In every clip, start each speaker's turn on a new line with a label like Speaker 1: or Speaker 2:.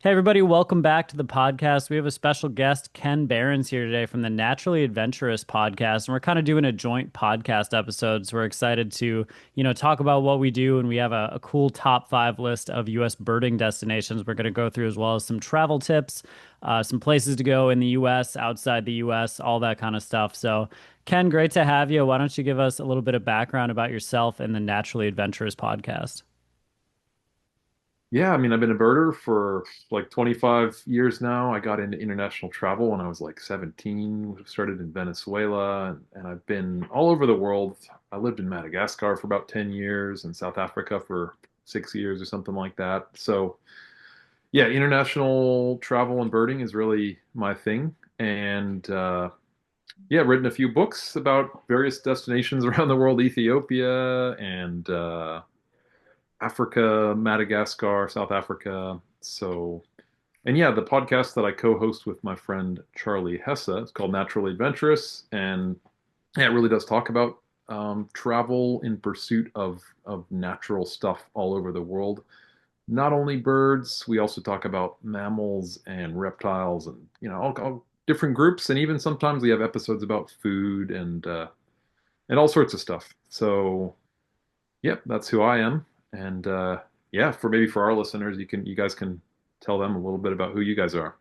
Speaker 1: Hey everybody, welcome back to the podcast. We have a special guest, Ken Behrens, here today from the Naturally Adventurous podcast, and we're kind of doing a joint podcast episode. So we're excited to, talk about what we do, and we have a cool top five list of U.S. birding destinations we're going to go through, as well as some travel tips, some places to go in the U.S., outside the U.S., all that kind of stuff. So, Ken, great to have you. Why don't you give us a little bit of background about yourself and the Naturally Adventurous podcast?
Speaker 2: Yeah, I mean, I've been a birder for like 25 years now. I got into international travel when I was like 17, started in Venezuela, and I've been all over the world. I lived in Madagascar for about 10 years and South Africa for 6 years or something like that. So, yeah, international travel and birding is really my thing. And yeah, written a few books about various destinations around the world, Ethiopia and Africa, Madagascar, South Africa. So, and yeah, the podcast that I co-host with my friend Charlie Hessa is called Naturally Adventurous, and yeah, it really does talk about travel in pursuit of natural stuff all over the world. Not only birds, we also talk about mammals and reptiles, and all different groups, and even sometimes we have episodes about food and all sorts of stuff. So yep, that's who I am. And yeah, for maybe for our listeners, you guys can tell them a little bit about who you guys are.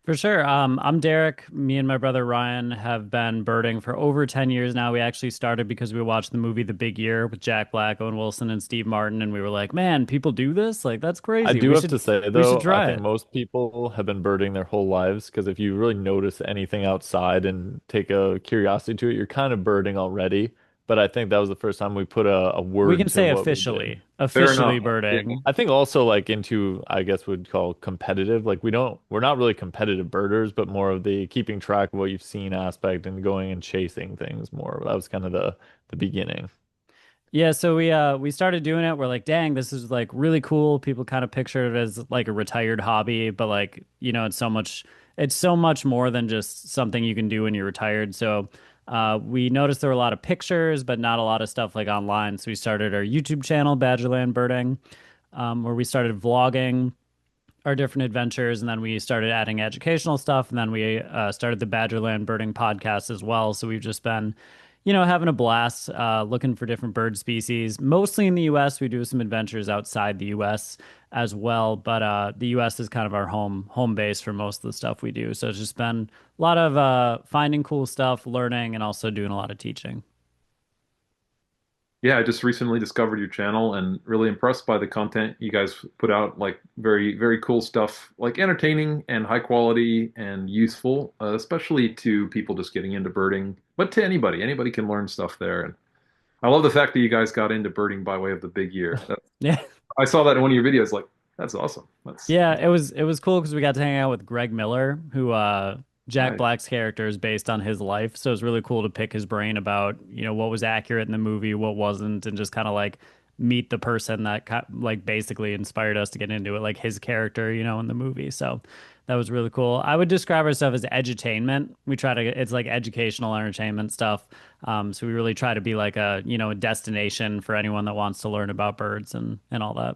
Speaker 1: For sure. I'm Derek. Me and my brother Ryan have been birding for over 10 years now. We actually started because we watched the movie The Big Year with Jack Black, Owen Wilson, and Steve Martin, and we were like, man, people do this? Like, that's
Speaker 3: I
Speaker 1: crazy.
Speaker 3: do
Speaker 1: We
Speaker 3: have
Speaker 1: should
Speaker 3: to say
Speaker 1: we should
Speaker 3: though, I
Speaker 1: try
Speaker 3: think
Speaker 1: it.
Speaker 3: most people have been birding their whole lives because if you really notice anything outside and take a curiosity to it, you're kind of birding already. But I think that was the first time we put a
Speaker 1: We
Speaker 3: word
Speaker 1: can
Speaker 3: to
Speaker 1: say
Speaker 3: what we did.
Speaker 2: Fair
Speaker 1: officially
Speaker 2: enough. Yeah.
Speaker 1: birding.
Speaker 3: I think also like into, I guess would call competitive. Like we're not really competitive birders, but more of the keeping track of what you've seen aspect and going and chasing things more. That was kind of the beginning.
Speaker 1: Yeah, so we started doing it. We're like, dang, this is like really cool. People kind of picture it as like a retired hobby, but like, it's so much more than just something you can do when you're retired. So we noticed there were a lot of pictures, but not a lot of stuff like online. So we started our YouTube channel, Badgerland Birding, where we started vlogging our different adventures, and then we started adding educational stuff, and then we started the Badgerland Birding podcast as well. So we've just been, having a blast looking for different bird species, mostly in the U.S. We do some adventures outside the U.S. as well, but the U.S. is kind of our home base for most of the stuff we do. So it's just been a lot of finding cool stuff, learning, and also doing a lot of teaching.
Speaker 2: Yeah, I just recently discovered your channel and really impressed by the content you guys put out. Like very, very cool stuff, like entertaining and high quality and useful, especially to people just getting into birding, but to anybody. Anybody can learn stuff there. And I love the fact that you guys got into birding by way of the big year.
Speaker 1: Yeah.
Speaker 2: I saw that in one of your videos. Like, that's awesome.
Speaker 1: Yeah, it was cool because we got to hang out with Greg Miller, who Jack
Speaker 2: Nice.
Speaker 1: Black's character is based on his life. So it's really cool to pick his brain about, what was accurate in the movie, what wasn't, and just kind of like meet the person that like basically inspired us to get into it, like his character, in the movie. So that was really cool. I would describe ourselves as edutainment. We try to, it's like educational entertainment stuff. So we really try to be like a destination for anyone that wants to learn about birds and all that.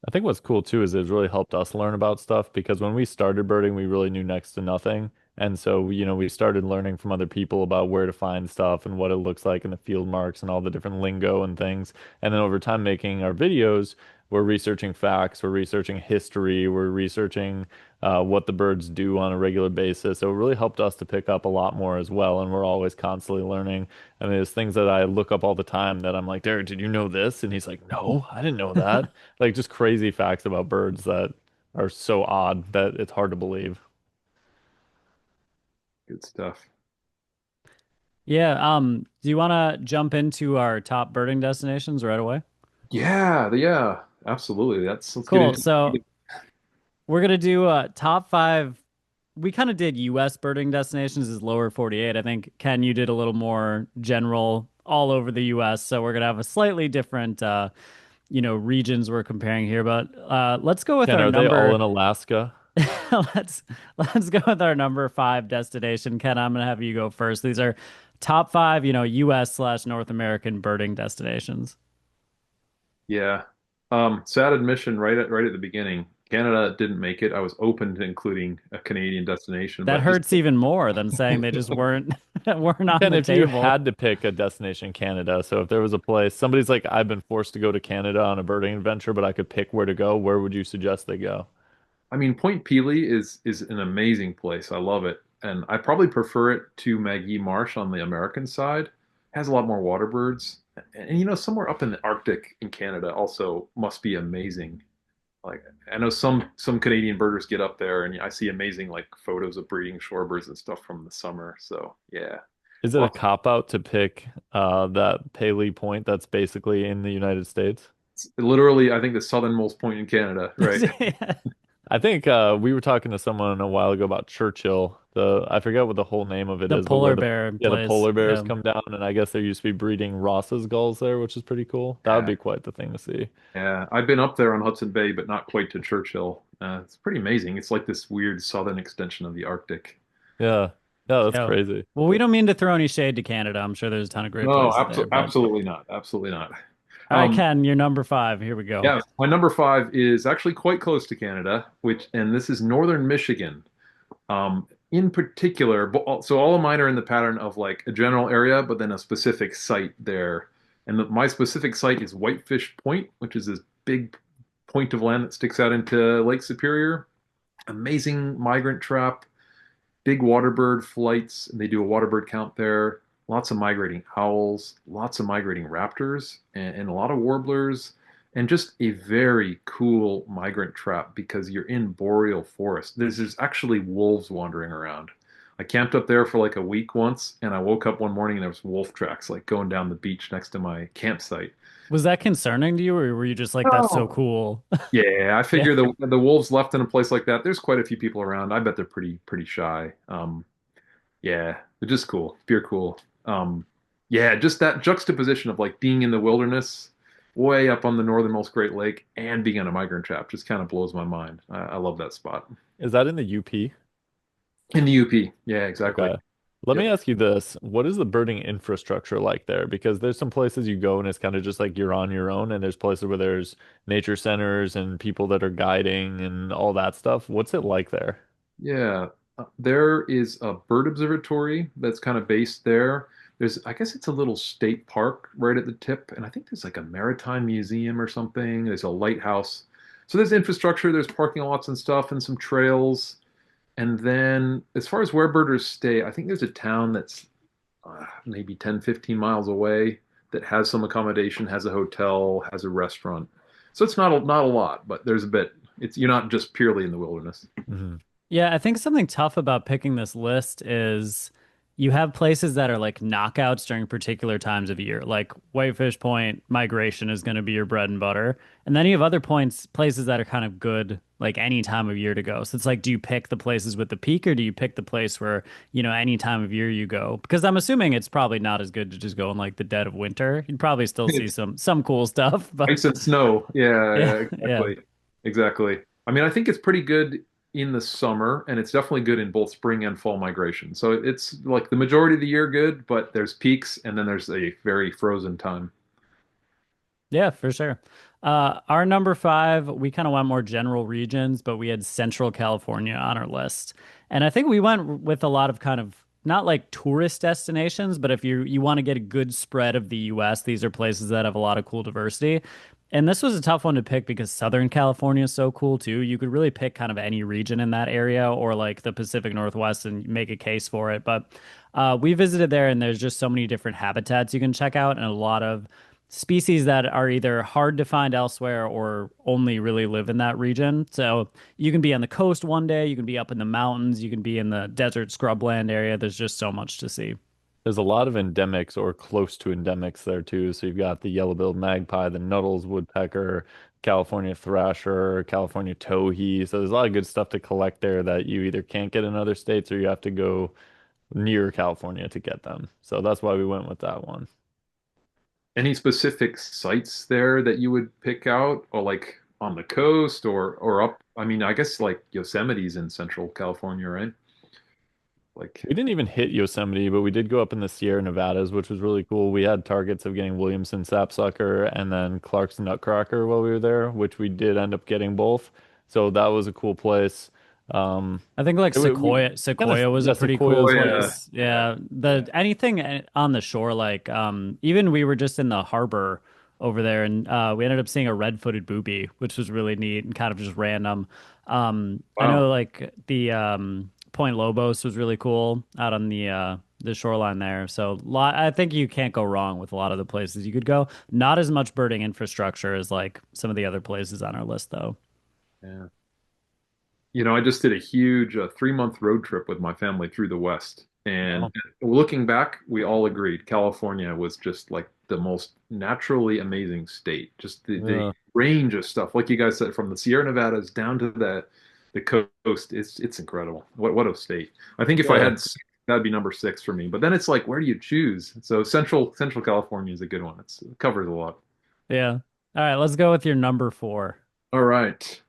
Speaker 3: I think what's cool too is it's really helped us learn about stuff because when we started birding, we really knew next to nothing. And so, we started learning from other people about where to find stuff and what it looks like in the field marks and all the different lingo and things. And then over time, making our videos, we're researching facts, we're researching history, we're researching what the birds do on a regular basis. So it really helped us to pick up a lot more as well. And we're always constantly learning. I mean, there's things that I look up all the time that I'm like, Derek, did you know this? And he's like, no, I didn't know that. Like just crazy facts about birds that are so odd that it's hard to believe.
Speaker 2: Good stuff.
Speaker 1: Yeah, do you want to jump into our top birding destinations right away?
Speaker 2: Yeah, absolutely. Let's get
Speaker 1: Cool.
Speaker 2: into
Speaker 1: So
Speaker 2: it.
Speaker 1: we're gonna do top five. We kind of did U.S. birding destinations as lower 48. I think Ken, you did a little more general all over the U.S. So we're gonna have a slightly different, regions we're comparing here. But let's go with
Speaker 3: Ken,
Speaker 1: our
Speaker 3: are they all
Speaker 1: number.
Speaker 3: in Alaska?
Speaker 1: let's let's go with our number five destination. Ken, I'm gonna have you go first. These are top five, U.S. / North American birding destinations.
Speaker 2: Yeah. Sad admission right at the beginning. Canada didn't make it. I was open to including a Canadian destination,
Speaker 1: That
Speaker 2: but just
Speaker 1: hurts even more than saying they just weren't weren't on
Speaker 3: And
Speaker 1: the
Speaker 3: if you
Speaker 1: table.
Speaker 3: had to pick a destination in Canada, so if there was a place, somebody's like, I've been forced to go to Canada on a birding adventure, but I could pick where to go, where would you suggest they go?
Speaker 2: I mean, Point Pelee is an amazing place. I love it, and I probably prefer it to Magee Marsh on the American side. It has a lot more water birds, and somewhere up in the Arctic in Canada also must be amazing. Like I know some Canadian birders get up there, and I see amazing like photos of breeding shorebirds and stuff from the summer. So yeah,
Speaker 3: Is it a
Speaker 2: lots of,
Speaker 3: cop out to pick that Paley Point that's basically in the United States?
Speaker 2: literally I think the southernmost point in Canada, right?
Speaker 3: I think we were talking to someone a while ago about Churchill. I forget what the whole name of it
Speaker 1: The
Speaker 3: is, but where
Speaker 1: polar bear
Speaker 3: the
Speaker 1: place.
Speaker 3: polar bears
Speaker 1: Yeah.
Speaker 3: come down, and I guess there used to be breeding Ross's gulls there, which is pretty cool. That would
Speaker 2: Yeah,
Speaker 3: be quite the thing to see.
Speaker 2: yeah. I've been up there on Hudson Bay, but not quite to Churchill. It's pretty amazing. It's like this weird southern extension of the Arctic.
Speaker 3: Yeah. Yeah, that's
Speaker 1: Yeah.
Speaker 3: crazy.
Speaker 1: Well, we don't mean to throw any shade to Canada. I'm sure there's a ton of great
Speaker 2: No,
Speaker 1: places there, but
Speaker 2: absolutely not. Absolutely not.
Speaker 1: all right,
Speaker 2: Um,
Speaker 1: Ken, you're number five. Here we go.
Speaker 2: yeah, my number five is actually quite close to Canada, and this is northern Michigan. In particular, so all of mine are in the pattern of like a general area, but then a specific site there. And my specific site is Whitefish Point, which is this big point of land that sticks out into Lake Superior. Amazing migrant trap, big waterbird flights, and they do a waterbird count there. Lots of migrating owls, lots of migrating raptors, and a lot of warblers, and just a very cool migrant trap because you're in boreal forest. There's actually wolves wandering around. I camped up there for like a week once, and I woke up one morning and there was wolf tracks like going down the beach next to my campsite.
Speaker 1: Was that concerning to you, or were you just like, that's so
Speaker 2: Oh,
Speaker 1: cool?
Speaker 2: yeah, I
Speaker 1: Yeah.
Speaker 2: figure the wolves left in a place like that. There's quite a few people around. I bet they're pretty shy. Yeah, they're just cool, pure cool. Yeah, just that juxtaposition of like being in the wilderness, way up on the northernmost Great Lake, and being on a migrant trap just kind of blows my mind. I love that spot.
Speaker 3: Is that in the UP?
Speaker 2: In the UP, yeah, exactly.
Speaker 3: Okay. Let me
Speaker 2: Yep.
Speaker 3: ask you this. What is the birding infrastructure like there? Because there's some places you go and it's kind of just like you're on your own, and there's places where there's nature centers and people that are guiding and all that stuff. What's it like there?
Speaker 2: Yeah, there is a bird observatory that's kind of based there. I guess it's a little state park right at the tip, and I think there's like a maritime museum or something. There's a lighthouse. So there's infrastructure, there's parking lots and stuff, and some trails. And then as far as where birders stay, I think there's a town that's maybe 10, 15 miles away that has some accommodation, has a hotel, has a restaurant. So it's not a lot, but there's a bit. You're not just purely in the wilderness.
Speaker 3: Mhm.
Speaker 1: Yeah, I think something tough about picking this list is you have places that are like knockouts during particular times of year. Like Whitefish Point migration is going to be your bread and butter. And then you have other places that are kind of good like any time of year to go. So it's like, do you pick the places with the peak or do you pick the place where, any time of year you go? Because I'm assuming it's probably not as good to just go in like the dead of winter. You'd probably still see
Speaker 2: It's
Speaker 1: some cool stuff, but
Speaker 2: ice and snow. Yeah,
Speaker 1: yeah,
Speaker 2: yeah,
Speaker 1: yeah.
Speaker 2: exactly. Exactly. I mean, I think it's pretty good in the summer, and it's definitely good in both spring and fall migration. So it's like the majority of the year good, but there's peaks and then there's a very frozen time.
Speaker 1: Yeah, for sure. Our number five, we kind of went more general regions, but we had Central California on our list. And I think we went with a lot of kind of not like tourist destinations, but if you want to get a good spread of the US, these are places that have a lot of cool diversity. And this was a tough one to pick because Southern California is so cool too. You could really pick kind of any region in that area or like the Pacific Northwest and make a case for it. But we visited there and there's just so many different habitats you can check out and a lot of species that are either hard to find elsewhere or only really live in that region. So you can be on the coast one day, you can be up in the mountains, you can be in the desert scrubland area. There's just so much to see.
Speaker 3: There's a lot of endemics or close to endemics there too. So you've got the yellow-billed magpie, the Nuttall's woodpecker, California thrasher, California towhee. So there's a lot of good stuff to collect there that you either can't get in other states or you have to go near California to get them. So that's why we went with that one.
Speaker 2: Any specific sites there that you would pick out, or like on the coast or up? I mean, I guess like Yosemite's in Central California, right? Like,
Speaker 3: We didn't even hit Yosemite, but we did go up in the Sierra Nevadas, which was really cool. We had targets of getting Williamson sapsucker and then Clark's nutcracker while we were there, which we did end up getting both. So that was a cool place. Um,
Speaker 1: I think like
Speaker 3: we kind of,
Speaker 1: Sequoia was a
Speaker 3: yeah,
Speaker 1: pretty cool
Speaker 3: Sequoia's
Speaker 2: Oh
Speaker 3: one of
Speaker 2: yeah,
Speaker 3: the,
Speaker 1: place.
Speaker 2: yeah,
Speaker 1: Yeah,
Speaker 2: yeah.
Speaker 1: the anything on the shore, like even we were just in the harbor over there, and we ended up seeing a red-footed booby, which was really neat and kind of just random. I know
Speaker 2: Wow.
Speaker 1: like the Point Lobos was really cool out on the shoreline there. So I think you can't go wrong with a lot of the places you could go. Not as much birding infrastructure as like some of the other places on our list, though.
Speaker 2: Yeah. I just did a huge 3-month road trip with my family through the West. And
Speaker 3: wow.
Speaker 2: looking back, we all agreed California was just like the most naturally amazing state. Just the
Speaker 3: Yeah.
Speaker 2: range of stuff, like you guys said, from the Sierra Nevadas down to the coast, it's incredible. What a state. I think if I
Speaker 3: Yeah.
Speaker 2: had six, that'd be number six for me. But then it's like, where do you choose? So Central California is a good one. It covers a lot.
Speaker 1: Yeah. All right, let's go with your number four.
Speaker 2: All right.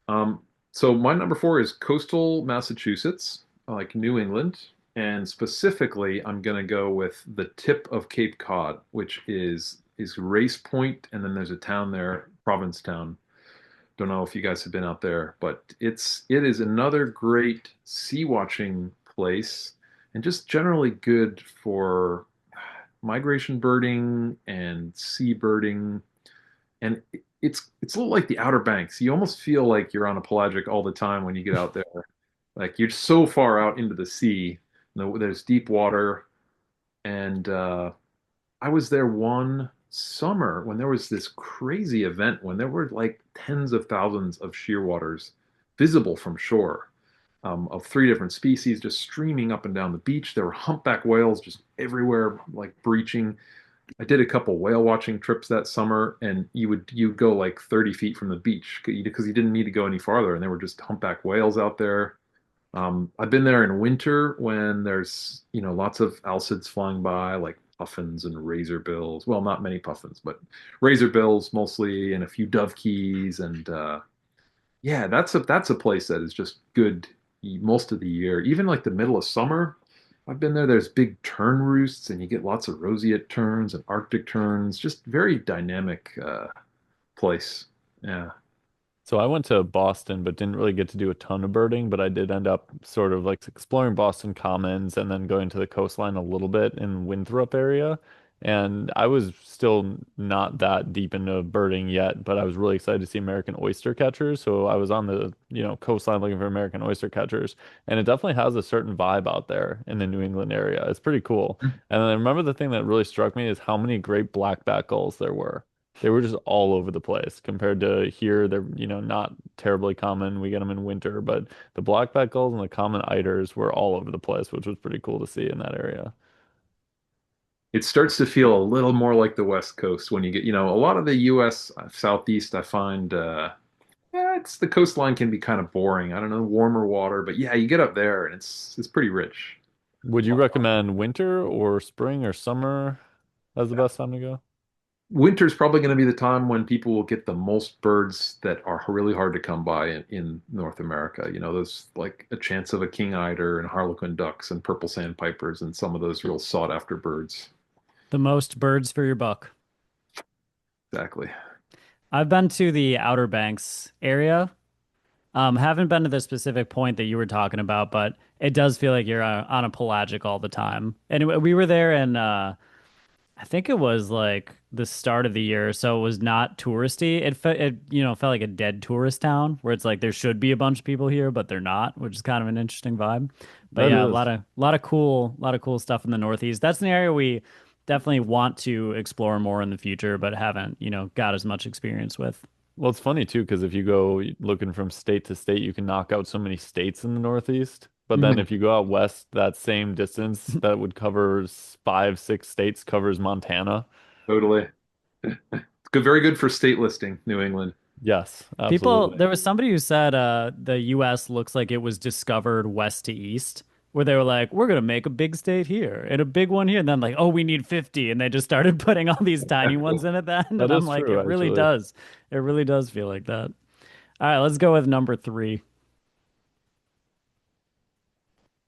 Speaker 2: Um, so my number four is coastal Massachusetts, like New England, and specifically, I'm going to go with the tip of Cape Cod, which is Race Point, and then there's a town there, Provincetown. Don't know if you guys have been out there, but it is another great sea watching place, and just generally good for migration birding and sea birding, and it's a little like the Outer Banks. You almost feel like you're on a pelagic all the time when you get out there. Like you're so far out into the sea. There's deep water, and I was there one summer when there was this crazy event when there were like tens of thousands of shearwaters visible from shore, of three different species just streaming up and down the beach. There were humpback whales just everywhere, like breaching. I did a couple whale watching trips that summer, and you'd go like 30 feet from the beach because you didn't need to go any farther, and there were just humpback whales out there. I've been there in winter when there's lots of alcids flying by, like puffins and razorbills. Well, not many puffins, but razorbills mostly, and a few dovekies, and yeah, that's a place that is just good most of the year. Even like the middle of summer, I've been there. There's big tern roosts, and you get lots of roseate terns and Arctic terns. Just very dynamic place. Yeah.
Speaker 3: So I went to Boston, but didn't really get to do a ton of birding, but I did end up sort of like exploring Boston Commons and then going to the coastline a little bit in Winthrop area. And I was still not that deep into birding yet, but I was really excited to see American oyster catchers. So I was on the, coastline looking for American oyster catchers, and it definitely has a certain vibe out there in the New England area. It's pretty cool. And then I remember the thing that really struck me is how many great blackback gulls there were. They were just all over the place compared to here. They're, not terribly common. We get them in winter, but the blackback gulls and the common eiders were all over the place, which was pretty cool to see in that area.
Speaker 2: It starts to feel a little more like the West Coast when you get, a lot of the U.S. Southeast, I find, yeah, the coastline can be kind of boring. I don't know, warmer water, but yeah, you get up there and it's pretty rich.
Speaker 3: Would you recommend winter or spring or summer as the best time to go?
Speaker 2: Winter's probably going to be the time when people will get the most birds that are really hard to come by in North America. There's like a chance of a king eider and harlequin ducks and purple sandpipers and some of those real sought after birds.
Speaker 1: The most birds for your buck.
Speaker 2: Exactly.
Speaker 1: I've been to the Outer Banks area. Haven't been to the specific point that you were talking about, but it does feel like you're on a pelagic all the time. Anyway, we were there in I think it was like the start of the year, so it was not touristy. It felt like a dead tourist town where it's like there should be a bunch of people here, but they're not, which is kind of an interesting vibe. But
Speaker 3: That
Speaker 1: yeah,
Speaker 3: is.
Speaker 1: a lot of cool stuff in the Northeast. That's an area we definitely want to explore more in the future, but haven't, got as much experience with.
Speaker 3: Well, it's funny too, because if you go looking from state to state, you can knock out so many states in the Northeast. But then
Speaker 1: Mhm.
Speaker 3: if you go out west, that same distance that would cover five, six states covers Montana.
Speaker 2: Totally. It's good, very good for state listing, New England.
Speaker 3: Yes, absolutely.
Speaker 1: There was somebody who said the US looks like it was discovered west to east, where they were like, we're gonna make a big state here and a big one here, and then like, oh, we need 50, and they just started putting all these tiny ones in at the end,
Speaker 3: That
Speaker 1: and I'm
Speaker 3: is
Speaker 1: like,
Speaker 3: true, actually.
Speaker 1: it really does feel like that. All right, let's go with number three.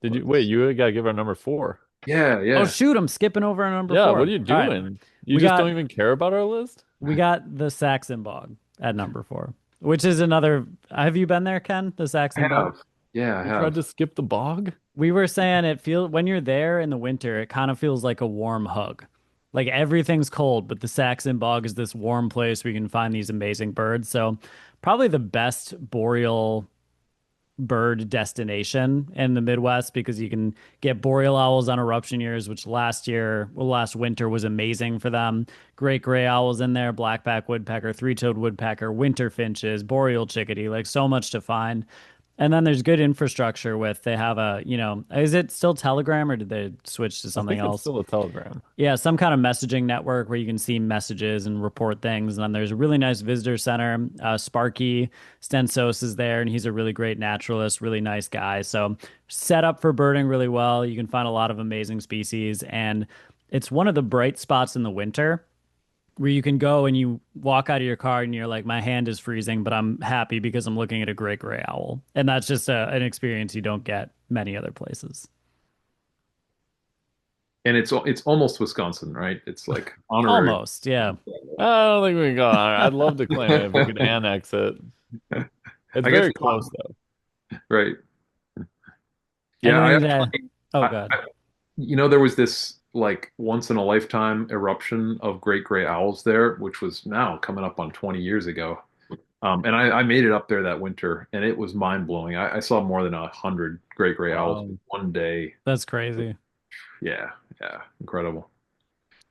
Speaker 3: Did you wait? You gotta give our number four.
Speaker 2: Yeah,
Speaker 1: Oh
Speaker 2: yeah.
Speaker 1: shoot, I'm skipping over on number
Speaker 3: Yeah, what
Speaker 1: four.
Speaker 3: are you
Speaker 1: All right,
Speaker 3: doing? You
Speaker 1: we
Speaker 3: just
Speaker 1: got
Speaker 3: don't even care about our list?
Speaker 1: we got the Saxon Bog at number four. which is another. Have you been there, Ken? The
Speaker 2: I
Speaker 1: Saxon Bog?
Speaker 2: have. Yeah, I
Speaker 3: You tried
Speaker 2: have.
Speaker 3: to skip the bog?
Speaker 1: We were saying it feel when you're there in the winter, it kind of feels like a warm hug. Like everything's cold, but the Saxon Bog is this warm place where you can find these amazing birds. So probably the best boreal bird destination in the Midwest because you can get boreal owls on eruption years, which last winter was amazing for them. Great gray owls in there, blackback woodpecker, three-toed woodpecker, winter finches, boreal chickadee, like so much to find. And then there's good infrastructure with they have is it still Telegram or did they switch to
Speaker 3: I
Speaker 1: something
Speaker 3: think it's
Speaker 1: else?
Speaker 3: still a telegram.
Speaker 1: Yeah, some kind of messaging network where you can see messages and report things. And then there's a really nice visitor center. Sparky Stensos is there, and he's a really great naturalist, really nice guy. So set up for birding really well. You can find a lot of amazing species, and it's one of the bright spots in the winter where you can go and you walk out of your car and you're like, my hand is freezing, but I'm happy because I'm looking at a great gray owl. And that's just an experience you don't get many other places.
Speaker 2: And it's almost Wisconsin, right? It's like honorary.
Speaker 1: Almost, yeah.
Speaker 3: I don't think we can go on. I'd love to claim it if we could annex it. It's
Speaker 2: I guess
Speaker 3: very
Speaker 2: it's
Speaker 3: close
Speaker 2: not,
Speaker 3: though.
Speaker 2: right. Yeah, I
Speaker 1: Anything that,
Speaker 2: actually,
Speaker 1: oh,
Speaker 2: I,
Speaker 1: God.
Speaker 2: there was this like once in a lifetime eruption of great gray owls there, which was now coming up on 20 years ago. And I made it up there that winter, and it was mind blowing. I saw more than 100 great gray owls in
Speaker 3: Wow.
Speaker 2: one day.
Speaker 1: That's crazy.
Speaker 2: Yeah, yeah, incredible.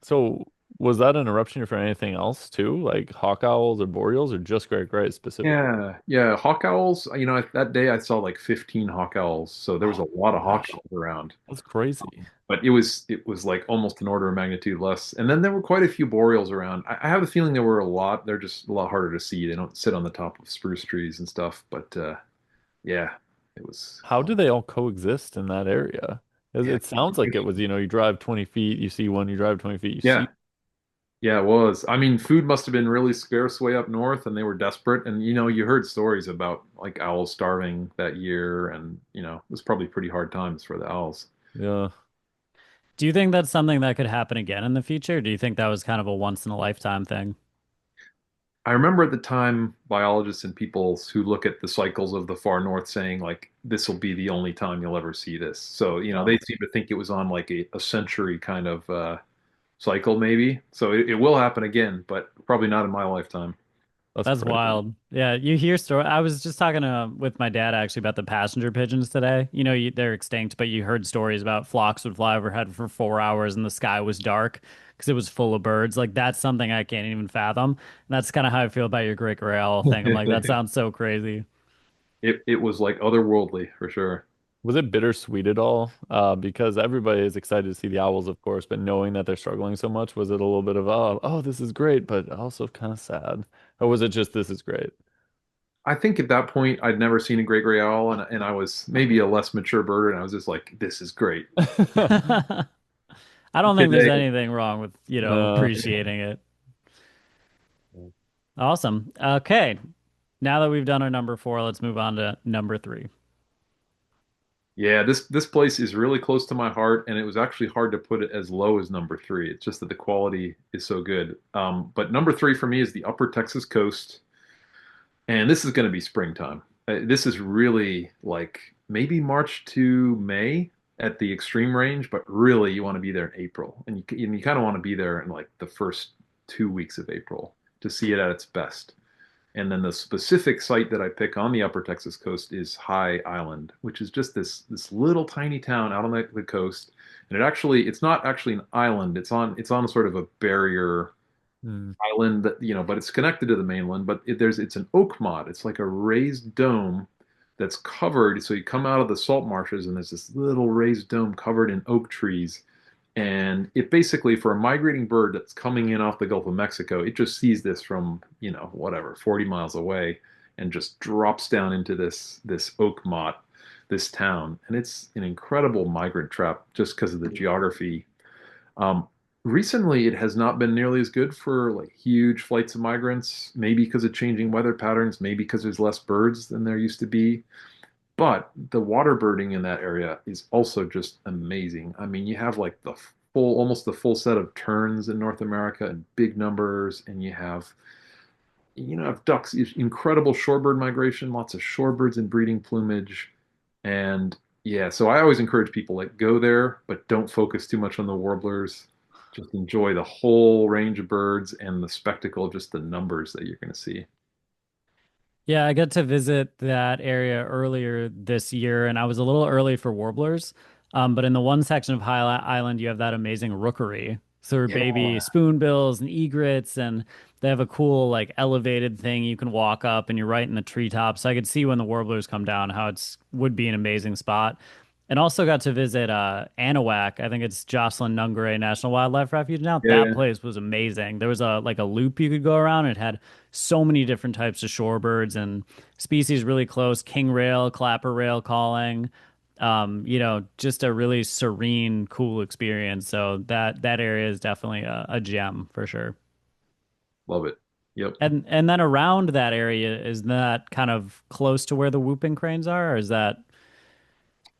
Speaker 3: So was that an eruption for anything else too? Like hawk owls or boreals or just great gray specifically?
Speaker 2: Yeah, yeah. Hawk owls, that day I saw like 15 hawk owls, so there was
Speaker 3: Oh
Speaker 2: a lot of hawk
Speaker 3: gosh,
Speaker 2: owls around.
Speaker 3: that's crazy.
Speaker 2: But it was like almost an order of magnitude less. And then there were quite a few boreals around. I have a feeling there were a lot. They're just a lot harder to see. They don't sit on the top of spruce trees and stuff. But yeah, it was.
Speaker 3: How do they all coexist in that area? 'Cause
Speaker 2: Yeah,
Speaker 3: it sounds like it was, you drive 20 feet, you see one, you drive 20 feet, you
Speaker 2: yeah,
Speaker 3: see.
Speaker 2: yeah. It was. I mean, food must have been really scarce way up north, and they were desperate. And you heard stories about like owls starving that year, and it was probably pretty hard times for the owls.
Speaker 3: Yeah.
Speaker 1: Do you think that's something that could happen again in the future? Do you think that was kind of a once in a lifetime thing?
Speaker 2: I remember at the time biologists and people who look at the cycles of the far north saying like this will be the only time you'll ever see this. So, they
Speaker 3: Wow.
Speaker 2: seem to think it was on like a century kind of cycle maybe. So it will happen again, but probably not in my lifetime.
Speaker 3: That's
Speaker 1: That's
Speaker 3: crazy.
Speaker 1: wild. Yeah, you hear story. I was just talking with my dad actually about the passenger pigeons today. They're extinct, but you heard stories about flocks would fly overhead for 4 hours and the sky was dark because it was full of birds. Like that's something I can't even fathom. And that's kind of how I feel about your great gray owl thing. I'm like, that sounds so crazy.
Speaker 2: It was like otherworldly for sure.
Speaker 3: Was it bittersweet at all? Because everybody is excited to see the owls, of course, but knowing that they're struggling so much, was it a little bit of, oh, this is great, but also kind of sad? Or was it just this is great?
Speaker 2: I think at that point I'd never seen a great gray owl, and I was maybe a less mature bird, and I was just like, this is great.
Speaker 1: I don't think there's
Speaker 2: Today,
Speaker 1: anything wrong with,
Speaker 3: Uh,
Speaker 1: appreciating it. Awesome. Okay. Now that we've done our number four, let's move on to number three.
Speaker 2: yeah, this place is really close to my heart, and it was actually hard to put it as low as number three. It's just that the quality is so good. But number three for me is the Upper Texas coast, and this is going to be springtime. This is really like maybe March to May at the extreme range, but really you want to be there in April, and you kind of want to be there in like the first 2 weeks of April to see it at its best. And then the specific site that I pick on the Upper Texas coast is High Island, which is just this little tiny town out on the coast. And it's not actually an island. It's on sort of a barrier
Speaker 3: hmm.
Speaker 2: island that, but it's connected to the mainland. But it's an oak mott. It's like a raised dome that's covered. So you come out of the salt marshes and there's this little raised dome covered in oak trees. And it basically, for a migrating bird that's coming in off the Gulf of Mexico, it just sees this from, whatever, 40 miles away and just drops down into this oak mott, this town. And it's an incredible migrant trap just because of the geography. Um, Recently, it has not been nearly as good for like huge flights of migrants, maybe because of changing weather patterns, maybe because there's less birds than there used to be. But the water birding in that area is also just amazing. I mean, you have like almost the full set of terns in North America in big numbers, and you have have ducks, incredible shorebird migration, lots of shorebirds in breeding plumage. And yeah, so I always encourage people like go there, but don't focus too much on the warblers. Just enjoy the whole range of birds and the spectacle of just the numbers that you're going to see.
Speaker 1: Yeah, I got to visit that area earlier this year, and I was a little early for warblers. But in the one section of Highland Island, you have that amazing rookery. So there are baby
Speaker 2: Yeah.
Speaker 1: spoonbills and egrets, and they have a cool like elevated thing you can walk up, and you're right in the treetops. So I could see when the warblers come down how it's would be an amazing spot. And also got to visit Anahuac. I think it's Jocelyn Nungare National Wildlife Refuge now. That
Speaker 2: Yeah.
Speaker 1: place was amazing. There was a like a loop you could go around. It had so many different types of shorebirds and species really close. King rail, clapper rail calling. Just a really serene, cool experience. So that area is definitely a gem for sure.
Speaker 2: Love it. Yep.
Speaker 1: And then around that area, is that kind of close to where the whooping cranes are, or is that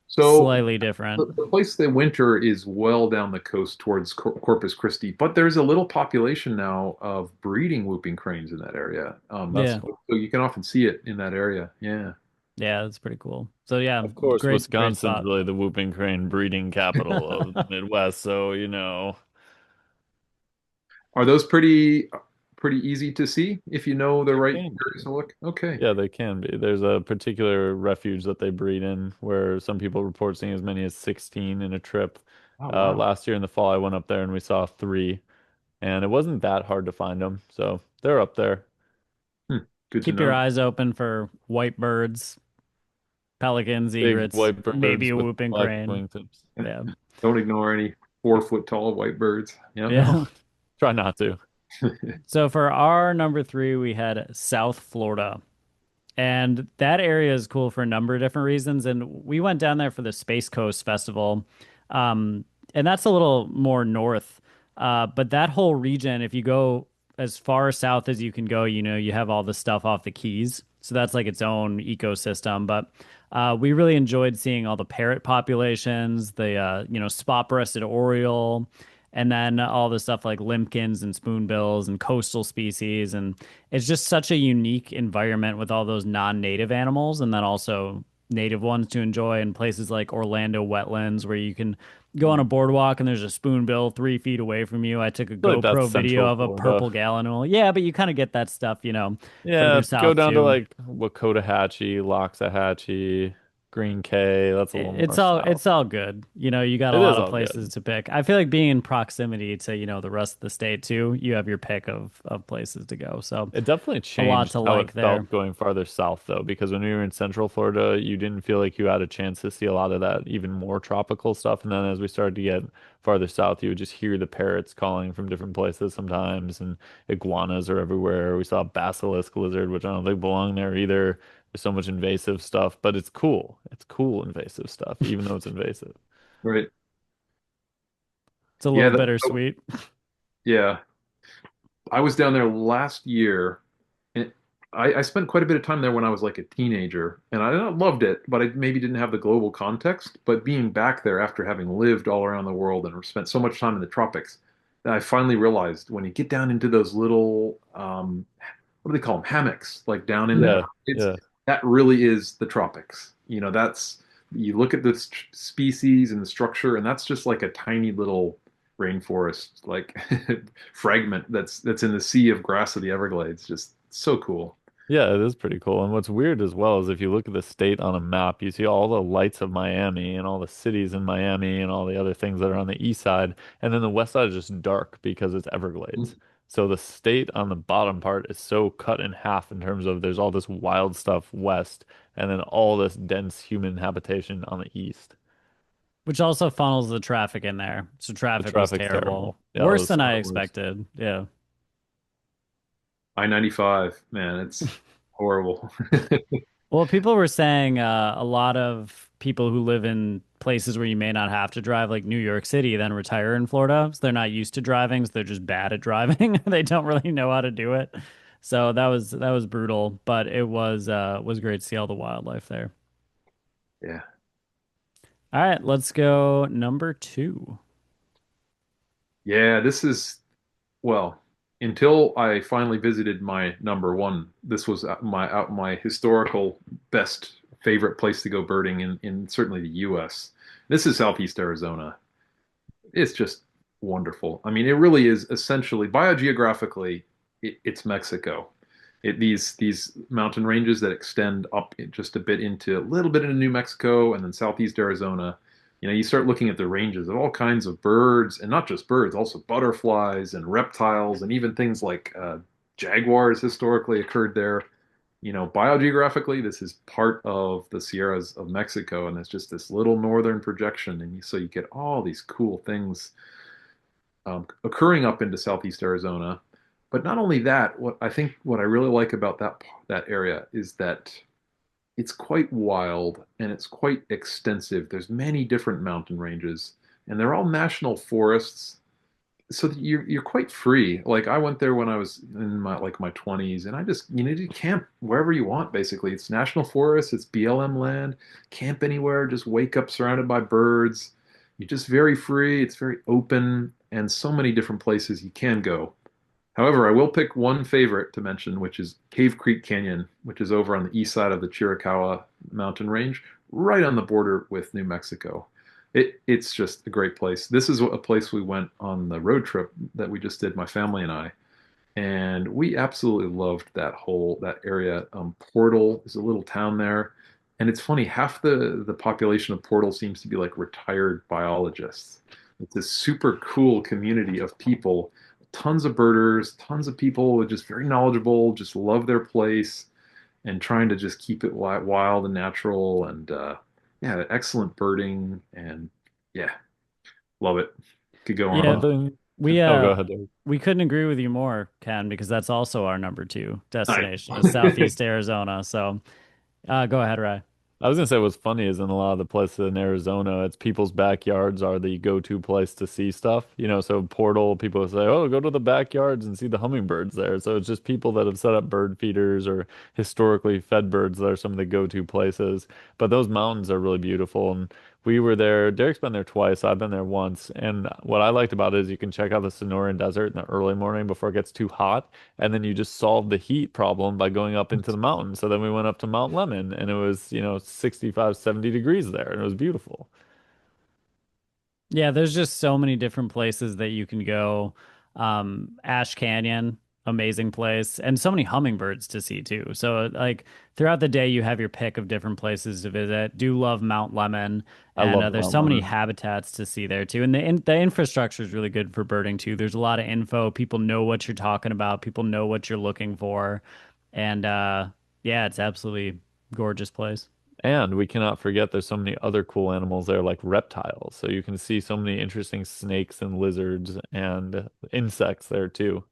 Speaker 2: So
Speaker 1: slightly different?
Speaker 2: the place they winter is well down the coast towards Corpus Christi, but there's a little population now of breeding whooping cranes in that area. That's
Speaker 1: Yeah.
Speaker 2: so you can often see it in that area. Yeah.
Speaker 1: Yeah, that's pretty cool. So yeah,
Speaker 3: Of course,
Speaker 1: great
Speaker 3: Wisconsin's
Speaker 1: spot.
Speaker 3: really the whooping crane breeding capital of the Midwest, so
Speaker 2: Are those pretty easy to see if you know the
Speaker 3: they
Speaker 2: right
Speaker 3: can
Speaker 2: areas
Speaker 3: be.
Speaker 2: to look? Okay.
Speaker 3: Yeah, they can be. There's a particular refuge that they breed in where some people report seeing as many as 16 in a trip.
Speaker 2: Oh wow.
Speaker 3: Last year in the fall, I went up there and we saw three, and it wasn't that hard to find them. So they're up there.
Speaker 2: Hmm. Good to
Speaker 1: Keep your
Speaker 2: know.
Speaker 1: eyes open for white birds, pelicans,
Speaker 3: Big
Speaker 1: egrets,
Speaker 3: white
Speaker 1: maybe
Speaker 3: birds
Speaker 1: a
Speaker 3: with
Speaker 1: whooping
Speaker 3: black
Speaker 1: crane.
Speaker 3: wingtips.
Speaker 1: Yeah.
Speaker 2: Don't ignore any 4 foot tall white birds. Yeah.
Speaker 1: Yeah.
Speaker 3: Try not to.
Speaker 1: So for our number three, we had South Florida. And that area is cool for a number of different reasons. And we went down there for the Space Coast Festival. Um, and that's a little more north. But that whole region, if you go as far south as you can go, you have all the stuff off the Keys. So that's like its own ecosystem. But we really enjoyed seeing all the parrot populations, the spot-breasted oriole, and then all the stuff like limpkins and spoonbills and coastal species. And it's just such a unique environment with all those non-native animals and then also native ones to enjoy in places like Orlando wetlands where you can go on a boardwalk and there's a spoonbill 3 feet away from you. I took a
Speaker 3: I feel like that's
Speaker 1: GoPro video
Speaker 3: Central
Speaker 1: of a
Speaker 3: Florida.
Speaker 1: purple gallinule. Yeah, but you kind of get that stuff, further
Speaker 3: Yeah, go
Speaker 1: south
Speaker 3: down to
Speaker 1: too.
Speaker 3: like Wakotahachie, Loxahatchee, Green Cay. That's a little more south.
Speaker 1: It's all good. You got a
Speaker 3: It
Speaker 1: lot
Speaker 3: is
Speaker 1: of
Speaker 3: all
Speaker 1: places
Speaker 3: good.
Speaker 1: to pick. I feel like being in proximity to, the rest of the state too, you have your pick of places to go. So
Speaker 3: It definitely
Speaker 1: a lot
Speaker 3: changed
Speaker 1: to
Speaker 3: how it
Speaker 1: like there.
Speaker 3: felt going farther south, though, because when we were in Central Florida, you didn't feel like you had a chance to see a lot of that even more tropical stuff. And then as we started to get farther south, you would just hear the parrots calling from different places sometimes, and iguanas are everywhere. We saw a basilisk lizard, which I don't think belong there either. There's so much invasive stuff, but it's cool. It's cool invasive stuff, even though it's invasive.
Speaker 2: Right.
Speaker 1: It's a
Speaker 2: Yeah.
Speaker 1: little bittersweet.
Speaker 2: Yeah. I was down there last year, and I spent quite a bit of time there when I was like a teenager, and I loved it, but I maybe didn't have the global context. But being back there after having lived all around the world and spent so much time in the tropics, I finally realized when you get down into those little, what do they call them, hammocks, like down in there,
Speaker 3: Yeah,
Speaker 2: it's
Speaker 3: yeah.
Speaker 2: that really is the tropics. That's you look at the species and the structure, and that's just like a tiny little rainforest like fragment that's in the sea of grass of the Everglades. Just so cool.
Speaker 3: Yeah, it is pretty cool. And what's weird as well is if you look at the state on a map, you see all the lights of Miami and all the cities in Miami and all the other things that are on the east side. And then the west side is just dark because it's Everglades. So the state on the bottom part is so cut in half in terms of there's all this wild stuff west and then all this dense human habitation on the east.
Speaker 1: Which also funnels the traffic in there. So
Speaker 3: The
Speaker 1: traffic was
Speaker 3: traffic's
Speaker 1: terrible.
Speaker 3: terrible. Yeah, it
Speaker 1: Worse
Speaker 3: was
Speaker 1: than
Speaker 3: some
Speaker 1: I
Speaker 3: of the worst.
Speaker 1: expected. Yeah.
Speaker 2: I-95, man, it's horrible.
Speaker 1: Well, people were saying a lot of people who live in places where you may not have to drive, like New York City, then retire in Florida. So they're not used to driving, so they're just bad at driving. They don't really know how to do it. So that was brutal, but it was great to see all the wildlife there.
Speaker 2: Yeah.
Speaker 1: All right, let's go number two.
Speaker 2: Yeah, this is well. until I finally visited my number one. This was my historical best favorite place to go birding in certainly the U.S. This is Southeast Arizona. It's just wonderful. I mean, it really is essentially biogeographically, it's Mexico. These mountain ranges that extend up just a bit into a little bit into New Mexico and then Southeast Arizona. You start looking at the ranges of all kinds of birds, and not just birds, also butterflies and reptiles, and even things like jaguars historically occurred there. Biogeographically, this is part of the Sierras of Mexico, and it's just this little northern projection, and so you get all these cool things occurring up into Southeast Arizona. But not only that, what I really like about that area is that it's quite wild and it's quite extensive. There's many different mountain ranges, and they're all national forests, so that you're quite free. Like I went there when I was in my 20s, and I just you camp wherever you want. Basically, it's national forest, it's BLM land. Camp anywhere, just wake up surrounded by birds. You're just very free. It's very open, and so many different places you can go. However, I will pick one favorite to mention, which is Cave Creek Canyon, which is over on the east side of the Chiricahua mountain range, right on the border with New Mexico. It's just a great place. This is a place we went on the road trip that we just did, my family and I, and we absolutely loved that area. Portal is a little town there, and it's funny, half the population of Portal seems to be like retired biologists. It's this super cool community of people, tons of birders, tons of people who are just very knowledgeable, just love their place, and trying to just keep it wild and natural, and yeah, excellent birding, and yeah, love it. Could go on and
Speaker 1: Yeah,
Speaker 3: One
Speaker 2: on.
Speaker 3: thing.
Speaker 1: we
Speaker 3: Oh, go
Speaker 1: uh
Speaker 3: ahead, Dave.
Speaker 1: we couldn't agree with you more, Ken, because that's also our number two
Speaker 2: Nice.
Speaker 1: destination is Southeast Arizona. So go ahead, Rye.
Speaker 3: I was gonna say what's funny is in a lot of the places in Arizona, it's people's backyards are the go-to place to see stuff. So Portal, people say, "Oh, go to the backyards and see the hummingbirds there." So it's just people that have set up bird feeders or historically fed birds that are some of the go-to places. But those mountains are really beautiful, and we were there. Derek's been there twice. I've been there once, and what I liked about it is you can check out the Sonoran Desert in the early morning before it gets too hot, and then you just solve the heat problem by going up into the mountains. So then we went up to Mount Lemon, and it was 65, 70 degrees there, and it was beautiful.
Speaker 1: Yeah, there's just so many different places that you can go. Ash Canyon, amazing place, and so many hummingbirds to see too. So like throughout the day, you have your pick of different places to visit. Do love Mount Lemon,
Speaker 3: I
Speaker 1: and
Speaker 3: love
Speaker 1: there's
Speaker 3: Mount
Speaker 1: so many
Speaker 3: Lemon.
Speaker 1: habitats to see there too. And the infrastructure is really good for birding too. There's a lot of info. People know what you're talking about. People know what you're looking for, and yeah, it's absolutely gorgeous place.
Speaker 3: And we cannot forget there's so many other cool animals there, like reptiles. So you can see so many interesting snakes and lizards and insects there too.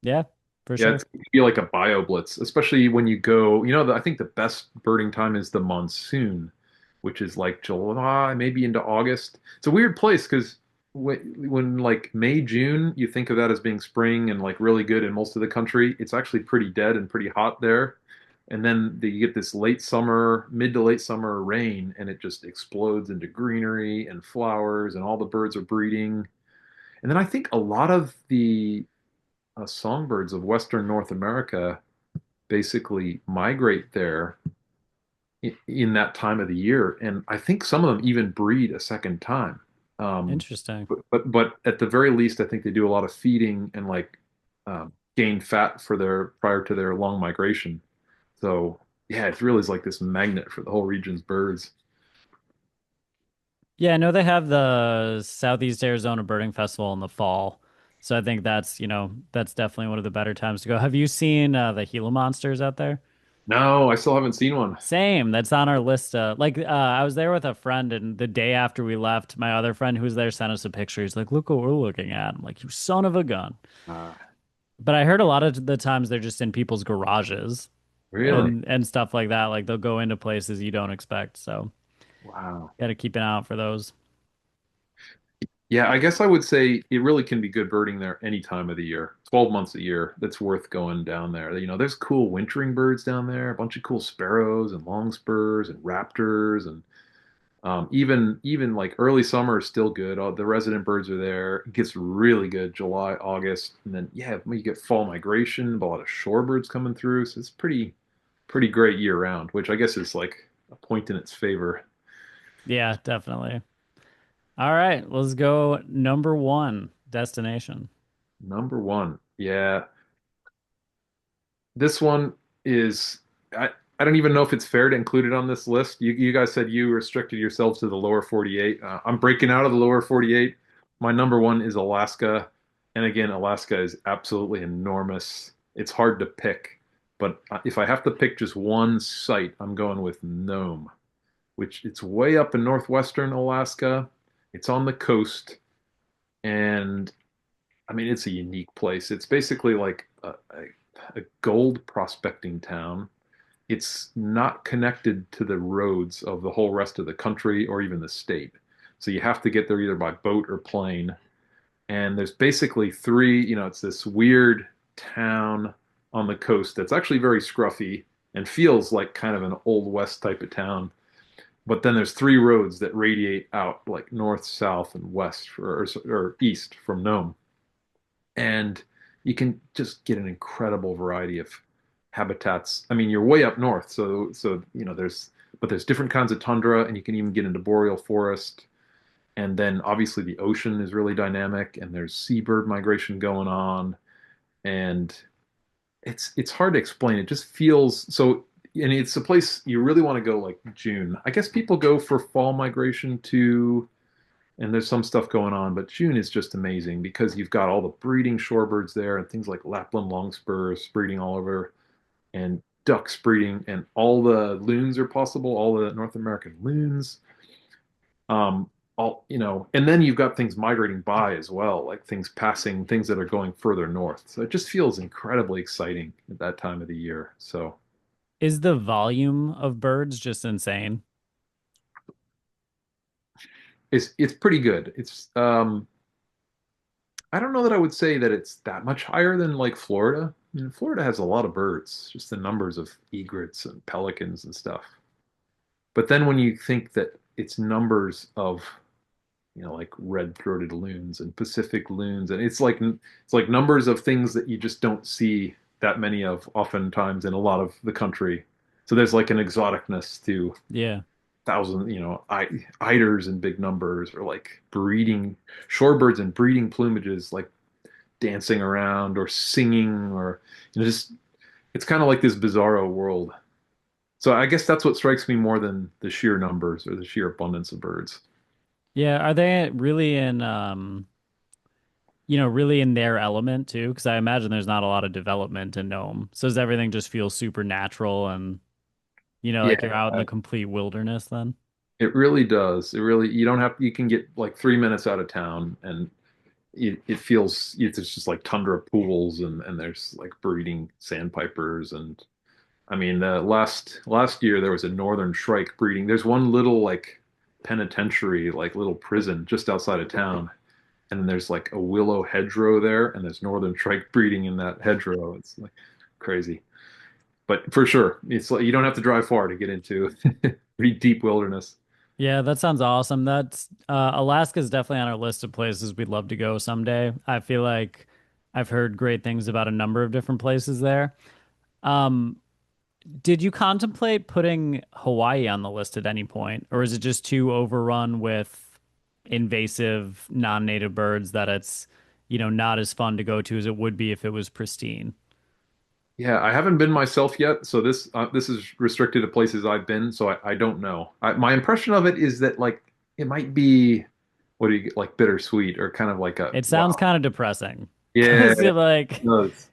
Speaker 1: Yeah, for
Speaker 2: Yeah,
Speaker 1: sure.
Speaker 2: it's it can be like a bio blitz, especially when you go. I think the best birding time is the monsoon, which is like July, maybe into August. It's a weird place because when like May, June, you think of that as being spring and like really good in most of the country. It's actually pretty dead and pretty hot there. And then you get this late summer, mid to late summer rain, and it just explodes into greenery and flowers, and all the birds are breeding. And then I think a lot of the songbirds of Western North America basically migrate there in that time of the year, and I think some of them even breed a second time. Um,
Speaker 1: Interesting.
Speaker 2: but at the very least, I think they do a lot of feeding and like gain fat for their prior to their long migration. So yeah, it really is like this magnet for the whole region's birds.
Speaker 1: Yeah, I know they have the Southeast Arizona Birding Festival in the fall. So I think that's definitely one of the better times to go. Have you seen the Gila monsters out there?
Speaker 2: No, I still haven't seen one.
Speaker 1: Same. That's on our list. I was there with a friend, and the day after we left, my other friend who was there sent us a picture. He's like, "Look what we're looking at." I'm like, "You son of a gun!"
Speaker 2: Uh,
Speaker 1: But I heard a lot of the times they're just in people's garages
Speaker 2: really?
Speaker 1: and stuff like that. Like they'll go into places you don't expect. So
Speaker 2: Wow.
Speaker 1: got to keep an eye out for those.
Speaker 2: Yeah, I guess I would say it really can be good birding there any time of the year, 12 months a year. That's worth going down there. There's cool wintering birds down there, a bunch of cool sparrows and longspurs and raptors and Even like early summer is still good. The resident birds are there. It gets really good July, August, and then yeah, you get fall migration. A lot of shorebirds coming through, so it's pretty great year round, which I guess is like a point in its favor.
Speaker 1: Yeah, definitely. All right, let's go number one destination.
Speaker 2: Number one, yeah, this one is I don't even know if it's fair to include it on this list. You guys said you restricted yourselves to the lower 48. I'm breaking out of the lower 48. My number one is Alaska, and again, Alaska is absolutely enormous. It's hard to pick, but if I have to pick just one site, I'm going with Nome, which it's way up in northwestern Alaska. It's on the coast, and I mean, it's a unique place. It's basically like a gold prospecting town. It's not connected to the roads of the whole rest of the country or even the state. So you have to get there either by boat or plane. And there's basically three, it's this weird town on the coast that's actually very scruffy and feels like kind of an old west type of town. But then there's three roads that radiate out like north, south, and west or east from Nome. And you can just get an incredible variety of habitats. I mean, you're way up north, so there's different kinds of tundra, and you can even get into boreal forest. And then obviously the ocean is really dynamic, and there's seabird migration going on, and it's hard to explain. It just feels so, and it's a place you really want to go like June. I guess people go for fall migration too, and there's some stuff going on, but June is just amazing because you've got all the breeding shorebirds there and things like Lapland longspurs breeding all over and ducks breeding and all the loons are possible, all the North American loons. And then you've got things migrating by as well, like things passing, things that are going further north. So it just feels incredibly exciting at that time of the year. So
Speaker 1: Is the volume of birds just insane?
Speaker 2: it's pretty good. I don't know that I would say that it's that much higher than like Florida. I mean, Florida has a lot of birds, just the numbers of egrets and pelicans and stuff. But then when you think that it's numbers of, like red-throated loons and Pacific loons, and it's like numbers of things that you just don't see that many of oftentimes in a lot of the country. So there's like an exoticness to
Speaker 1: Yeah.
Speaker 2: thousand, eiders in big numbers, or like breeding shorebirds and breeding plumages, like dancing around or singing, or just it's kind of like this bizarro world. So I guess that's what strikes me more than the sheer numbers or the sheer abundance of birds.
Speaker 1: Yeah, are they really in really in their element too? Because I imagine there's not a lot of development in Nome. So does everything just feel super natural and like you're
Speaker 2: Yeah,
Speaker 1: out in the complete wilderness then?
Speaker 2: it really does. It really, you don't have, you can get like 3 minutes out of town and it feels, it's just like tundra pools and there's like breeding sandpipers. And I mean, last year there was a northern shrike breeding. There's one little like penitentiary, like little prison just outside of town. And then there's like a willow hedgerow there, and there's northern shrike breeding in that hedgerow. It's like crazy. But for sure, it's like you don't have to drive far to get into pretty deep wilderness.
Speaker 1: Yeah, that sounds awesome. That's Alaska's definitely on our list of places we'd love to go someday. I feel like I've heard great things about a number of different places there. Um, did you contemplate putting Hawaii on the list at any point, or is it just too overrun with invasive non-native birds that it's, not as fun to go to as it would be if it was pristine?
Speaker 2: Yeah, I haven't been myself yet, so this is restricted to places I've been, so I don't know. My impression of it is that like it might be what do you get like bittersweet or kind of like a
Speaker 1: It sounds
Speaker 2: wow.
Speaker 1: kind of depressing
Speaker 2: Yeah,
Speaker 1: because you're like,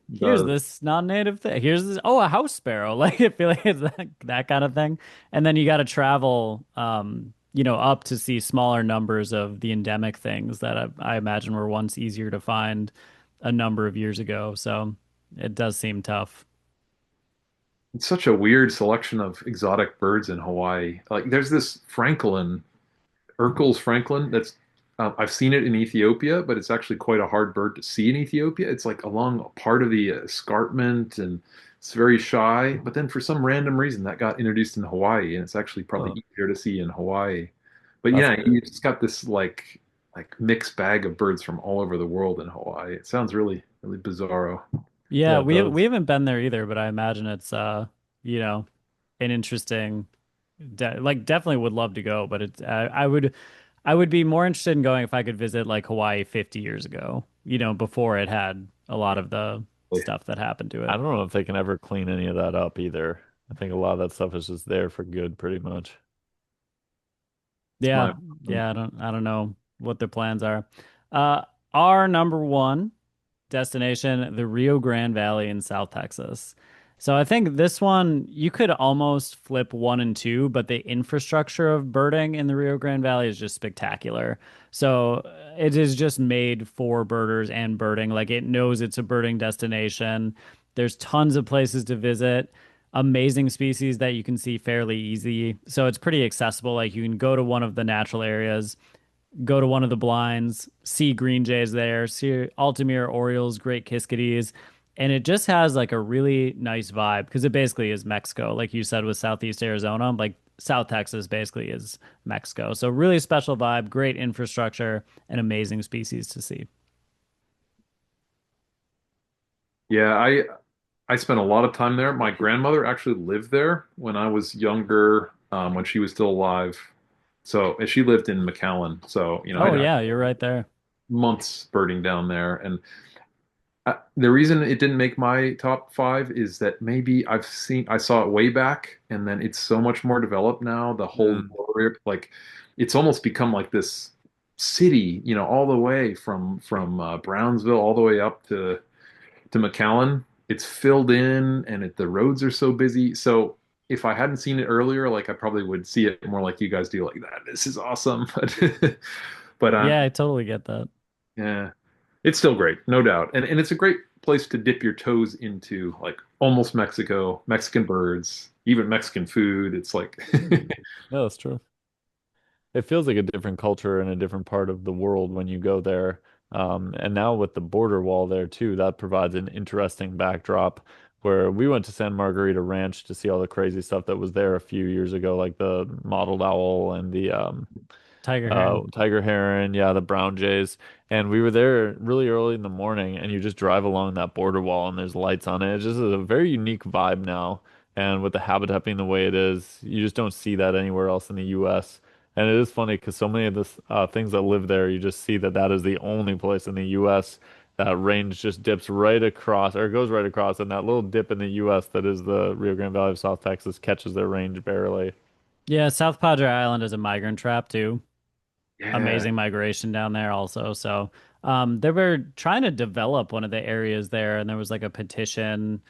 Speaker 2: it
Speaker 1: here's
Speaker 2: does.
Speaker 1: this non-native thing. Here's this, oh, a house sparrow. Like I feel like it's that kind of thing. And then you got to travel, up to see smaller numbers of the endemic things that I imagine were once easier to find a number of years ago. So it does seem tough.
Speaker 2: It's such a weird selection of exotic birds in Hawaii. Like there's this Franklin, Urkel's Franklin that's I've seen it in Ethiopia, but it's actually quite a hard bird to see in Ethiopia. It's like along a part of the escarpment and it's very shy. But then for some random reason that got introduced in Hawaii, and it's actually probably
Speaker 1: Well,
Speaker 2: easier to see in Hawaii. But
Speaker 3: That's
Speaker 2: yeah,
Speaker 3: great.
Speaker 2: you just got this like mixed bag of birds from all over the world in Hawaii. It sounds really really bizarro.
Speaker 1: Yeah,
Speaker 3: Yeah, it
Speaker 1: we
Speaker 3: does.
Speaker 1: haven't been there either, but I imagine it's you know, an interesting like definitely would love to go, but it's I would be more interested in going if I could visit like Hawaii 50 years ago, before it had a lot of the stuff that happened to
Speaker 3: I
Speaker 1: it.
Speaker 3: don't know if they can ever clean any of that up either. I think a lot of that stuff is just there for good, pretty much.
Speaker 2: It's
Speaker 1: Yeah,
Speaker 2: my
Speaker 1: yeah, I don't know what their plans are. Uh, our number one destination, the Rio Grande Valley in South Texas. So I think this one you could almost flip one and two, but the infrastructure of birding in the Rio Grande Valley is just spectacular. So it is just made for birders and birding. Like it knows it's a birding destination. There's tons of places to visit, amazing species that you can see fairly easy. So it's pretty accessible. Like you can go to one of the natural areas, go to one of the blinds, see green jays there, see Altamira orioles, great kiskadees, and it just has like a really nice vibe because it basically is Mexico, like you said with Southeast Arizona, like South Texas basically is Mexico. So really special vibe, great infrastructure, and amazing species to see.
Speaker 2: yeah, I spent a lot of time there. My grandmother actually lived there when I was younger, when she was still alive. So and she lived in McAllen. So
Speaker 1: Oh
Speaker 2: I
Speaker 1: yeah, you're right there.
Speaker 2: months birding down there, and the reason it didn't make my top five is that maybe I saw it way back, and then it's so much more developed now. The whole
Speaker 3: Mm.
Speaker 2: like, it's almost become like this city, all the way from Brownsville all the way up to McAllen. It's filled in, and the roads are so busy. So if I hadn't seen it earlier, like I probably would see it more like you guys do, like that. This is awesome, but
Speaker 1: Yeah, I totally get that.
Speaker 2: yeah. It's still great, no doubt. And it's a great place to dip your toes into like almost Mexico, Mexican birds, even Mexican food. It's like
Speaker 3: Yeah, that's true. It feels like a different culture in a different part of the world when you go there. And now with the border wall there too, that provides an interesting backdrop where we went to San Margarita Ranch to see all the crazy stuff that was there a few years ago, like the mottled owl and the
Speaker 1: Tiger Heron.
Speaker 3: tiger heron, yeah, the brown jays. And we were there really early in the morning, and you just drive along that border wall, and there's lights on it. It's just a very unique vibe now. And with the habitat being the way it is, you just don't see that anywhere else in the U.S. And it is funny because so many of the things that live there, you just see that that is the only place in the U.S. that range just dips right across, or goes right across, and that little dip in the U.S. that is the Rio Grande Valley of South Texas catches their range barely.
Speaker 1: Yeah, South Padre Island is a migrant trap too.
Speaker 2: yeah.
Speaker 1: Amazing migration down there also. So they were trying to develop one of the areas there, and there was like a petition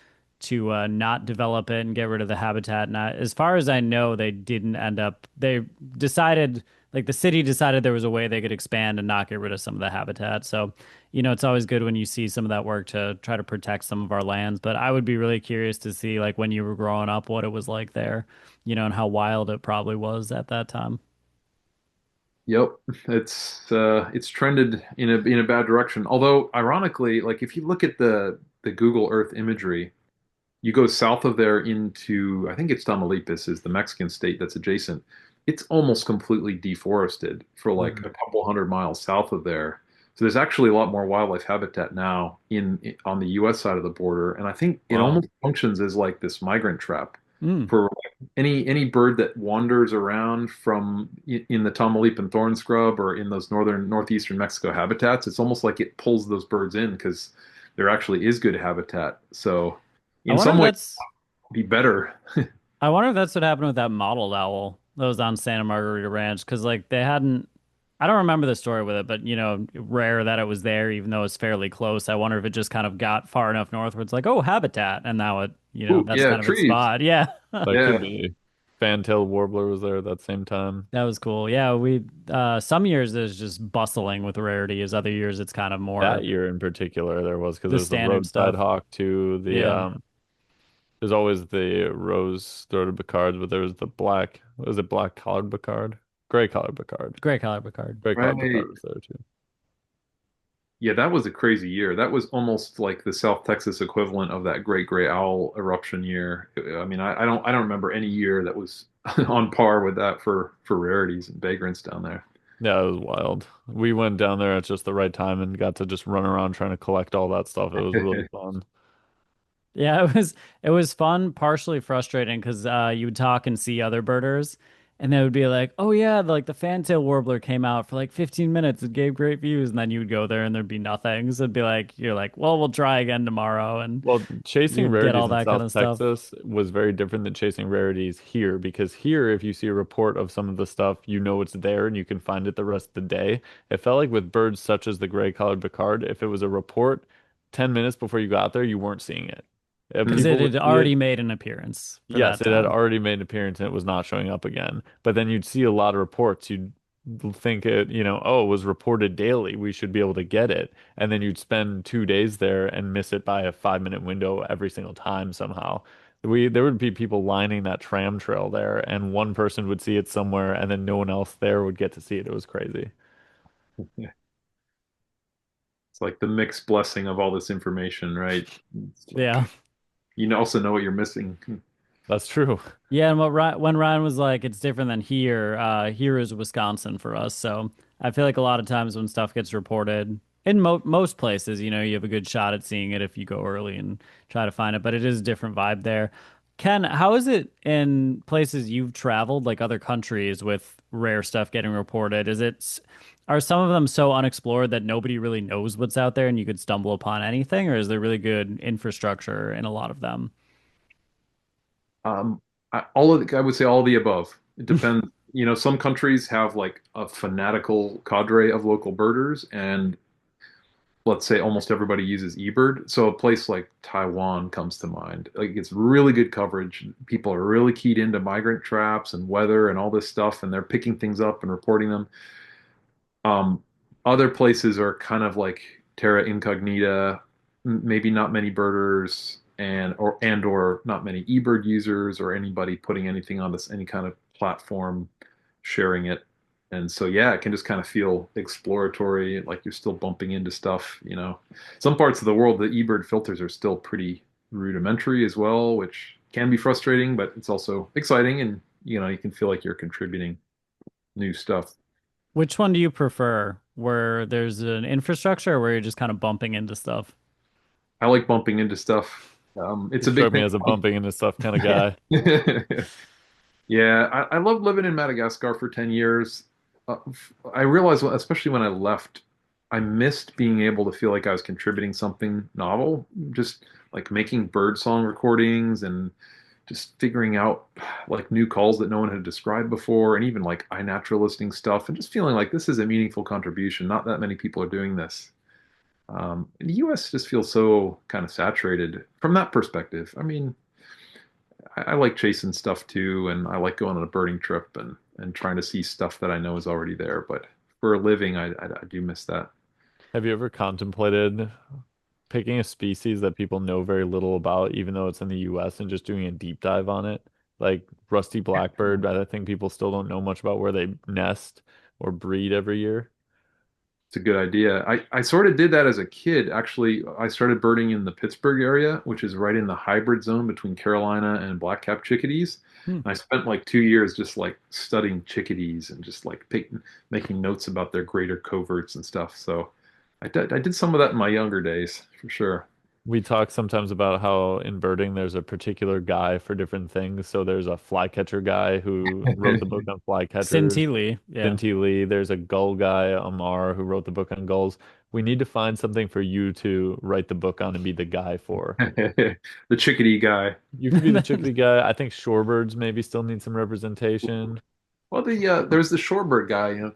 Speaker 1: to not develop it and get rid of the habitat. And as far as I know, they didn't end up. They decided, like the city decided there was a way they could expand and not get rid of some of the habitat. So, it's always good when you see some of that work to try to protect some of our lands. But I would be really curious to see, like when you were growing up, what it was like there, and how wild it probably was at that time.
Speaker 2: Yep. It's trended in a bad direction. Although ironically, like if you look at the Google Earth imagery, you go south of there into, I think it's Tamaulipas is the Mexican state that's adjacent. It's almost completely deforested for like a couple hundred miles south of there. So there's actually a lot more wildlife habitat now on the US side of the border. And I think it
Speaker 3: Wow.
Speaker 2: almost functions as like this migrant trap
Speaker 1: Mm.
Speaker 2: for like any bird that wanders around from in the Tamaulipan thorn scrub or in those northeastern Mexico habitats. It's almost like it pulls those birds in because there actually is good habitat. So
Speaker 1: I
Speaker 2: in
Speaker 1: wonder
Speaker 2: some
Speaker 1: if
Speaker 2: ways
Speaker 1: that's
Speaker 2: be better.
Speaker 1: I wonder if that's what happened with that mottled owl that was on Santa Margarita Ranch because like they hadn't. I don't remember the story with it, but rare that it was there, even though it's fairly close. I wonder if it just kind of got far enough north where it's like, oh, habitat, and now
Speaker 2: Ooh,
Speaker 1: that's
Speaker 2: yeah,
Speaker 1: kind of its
Speaker 2: trees.
Speaker 1: spot. Yeah,
Speaker 3: That could
Speaker 2: Yeah.
Speaker 3: be. Fantail warbler was there at that same time.
Speaker 1: that was cool. Yeah, we some years it's just bustling with rarity, as other years it's kind of more
Speaker 3: That year in particular, there was because
Speaker 1: the
Speaker 3: there's the
Speaker 1: standard
Speaker 3: roadside
Speaker 1: stuff.
Speaker 3: hawk too. The
Speaker 1: Yeah,
Speaker 3: there's always the rose-throated Bacards, but there was the black. Was it black collared Bacard? Gray collared Bacard.
Speaker 1: gray color Picard.
Speaker 3: Gray collared
Speaker 2: Right.
Speaker 3: Bacard was there too.
Speaker 2: Yeah, that was a crazy year. That was almost like the South Texas equivalent of that great gray owl eruption year. I mean, I don't remember any year that was on par with that for rarities and vagrants down there.
Speaker 3: Yeah, it was wild. We went down there at just the right time and got to just run around trying to collect all that stuff. It was really fun.
Speaker 1: Yeah, it was fun, partially frustrating because you would talk and see other birders, and they would be like, "Oh yeah, like the fantail warbler came out for like 15 minutes. It gave great views," and then you would go there and there'd be nothing. So it'd be like you're like, "Well, we'll try again tomorrow," and
Speaker 3: Well, chasing
Speaker 1: you'd get
Speaker 3: rarities
Speaker 1: all
Speaker 3: in
Speaker 1: that kind
Speaker 3: South
Speaker 1: of stuff.
Speaker 3: Texas was very different than chasing rarities here because here, if you see a report of some of the stuff, you know it's there and you can find it the rest of the day. It felt like with birds such as the gray-collared Picard, if it was a report 10 minutes before you got there, you weren't seeing it.
Speaker 1: Because
Speaker 3: People
Speaker 1: it
Speaker 3: would
Speaker 1: had
Speaker 3: see it.
Speaker 1: already made an appearance for
Speaker 3: Yes,
Speaker 1: that
Speaker 3: it had
Speaker 1: time.
Speaker 3: already made an appearance and it was not showing up again. But then you'd see a lot of reports. You'd think it, oh, it was reported daily. We should be able to get it. And then you'd spend 2 days there and miss it by a 5 minute window every single time somehow. There would be people lining that tram trail there, and one person would see it somewhere, and then no one else there would get to see it. It was crazy.
Speaker 2: Yeah. It's like the mixed blessing of all this information, right? It's
Speaker 1: Yeah.
Speaker 2: like you also know what you're missing.
Speaker 3: That's true.
Speaker 1: Yeah, and when Ryan was like, it's different than here. Here is Wisconsin for us, so I feel like a lot of times when stuff gets reported in most places, you have a good shot at seeing it if you go early and try to find it. But it is a different vibe there. Ken, how is it in places you've traveled, like other countries, with rare stuff getting reported? Are some of them so unexplored that nobody really knows what's out there and you could stumble upon anything, or is there really good infrastructure in a lot of them?
Speaker 2: I would say all of the above. It depends. Some countries have like a fanatical cadre of local birders, and let's say almost everybody uses eBird. So a place like Taiwan comes to mind. Like it's really good coverage. People are really keyed into migrant traps and weather and all this stuff, and they're picking things up and reporting them. Um, Other places are kind of like terra incognita, maybe not many birders and or not many eBird users or anybody putting anything on this any kind of platform sharing it. And so yeah, it can just kind of feel exploratory, like you're still bumping into stuff. Some parts of the world, the eBird filters are still pretty rudimentary as well, which can be frustrating, but it's also exciting and you can feel like you're contributing new stuff.
Speaker 1: Which one do you prefer, where there's an infrastructure or where you're just kind of bumping into stuff?
Speaker 2: I like bumping into stuff. It's
Speaker 3: You
Speaker 2: a big
Speaker 3: struck me
Speaker 2: thing.
Speaker 3: as a bumping into stuff kind of guy.
Speaker 2: Yeah, I loved living in Madagascar for 10 years. I realized, especially when I left, I missed being able to feel like I was contributing something novel, just like making bird song recordings and just figuring out like new calls that no one had described before, and even like iNaturalisting stuff, and just feeling like this is a meaningful contribution. Not that many people are doing this. The US just feels so kind of saturated from that perspective. I mean, I like chasing stuff too, and I like going on a birding trip and trying to see stuff that I know is already there. But for a living, I do miss that.
Speaker 3: Have you ever contemplated picking a species that people know very little about, even though it's in the US, and just doing a deep dive on it? Like rusty blackbird, I think people still don't know much about where they nest or breed every year.
Speaker 2: It's a good idea. I sort of did that as a kid. Actually, I started birding in the Pittsburgh area, which is right in the hybrid zone between Carolina and black-capped chickadees.
Speaker 1: Hmm.
Speaker 2: And I spent like 2 years just like studying chickadees and just like making notes about their greater coverts and stuff. So I did some of that in my younger days for sure.
Speaker 3: We talk sometimes about how in birding there's a particular guy for different things. So there's a flycatcher guy who wrote the book on flycatchers.
Speaker 1: Scintili, yeah.
Speaker 3: Binti Lee. There's a gull guy, Amar, who wrote the book on gulls. We need to find something for you to write the book on and be the guy for.
Speaker 2: The chickadee guy.
Speaker 3: You could be the chickadee guy. I think shorebirds maybe still need some representation.
Speaker 2: Well, there's the Shorebird guy,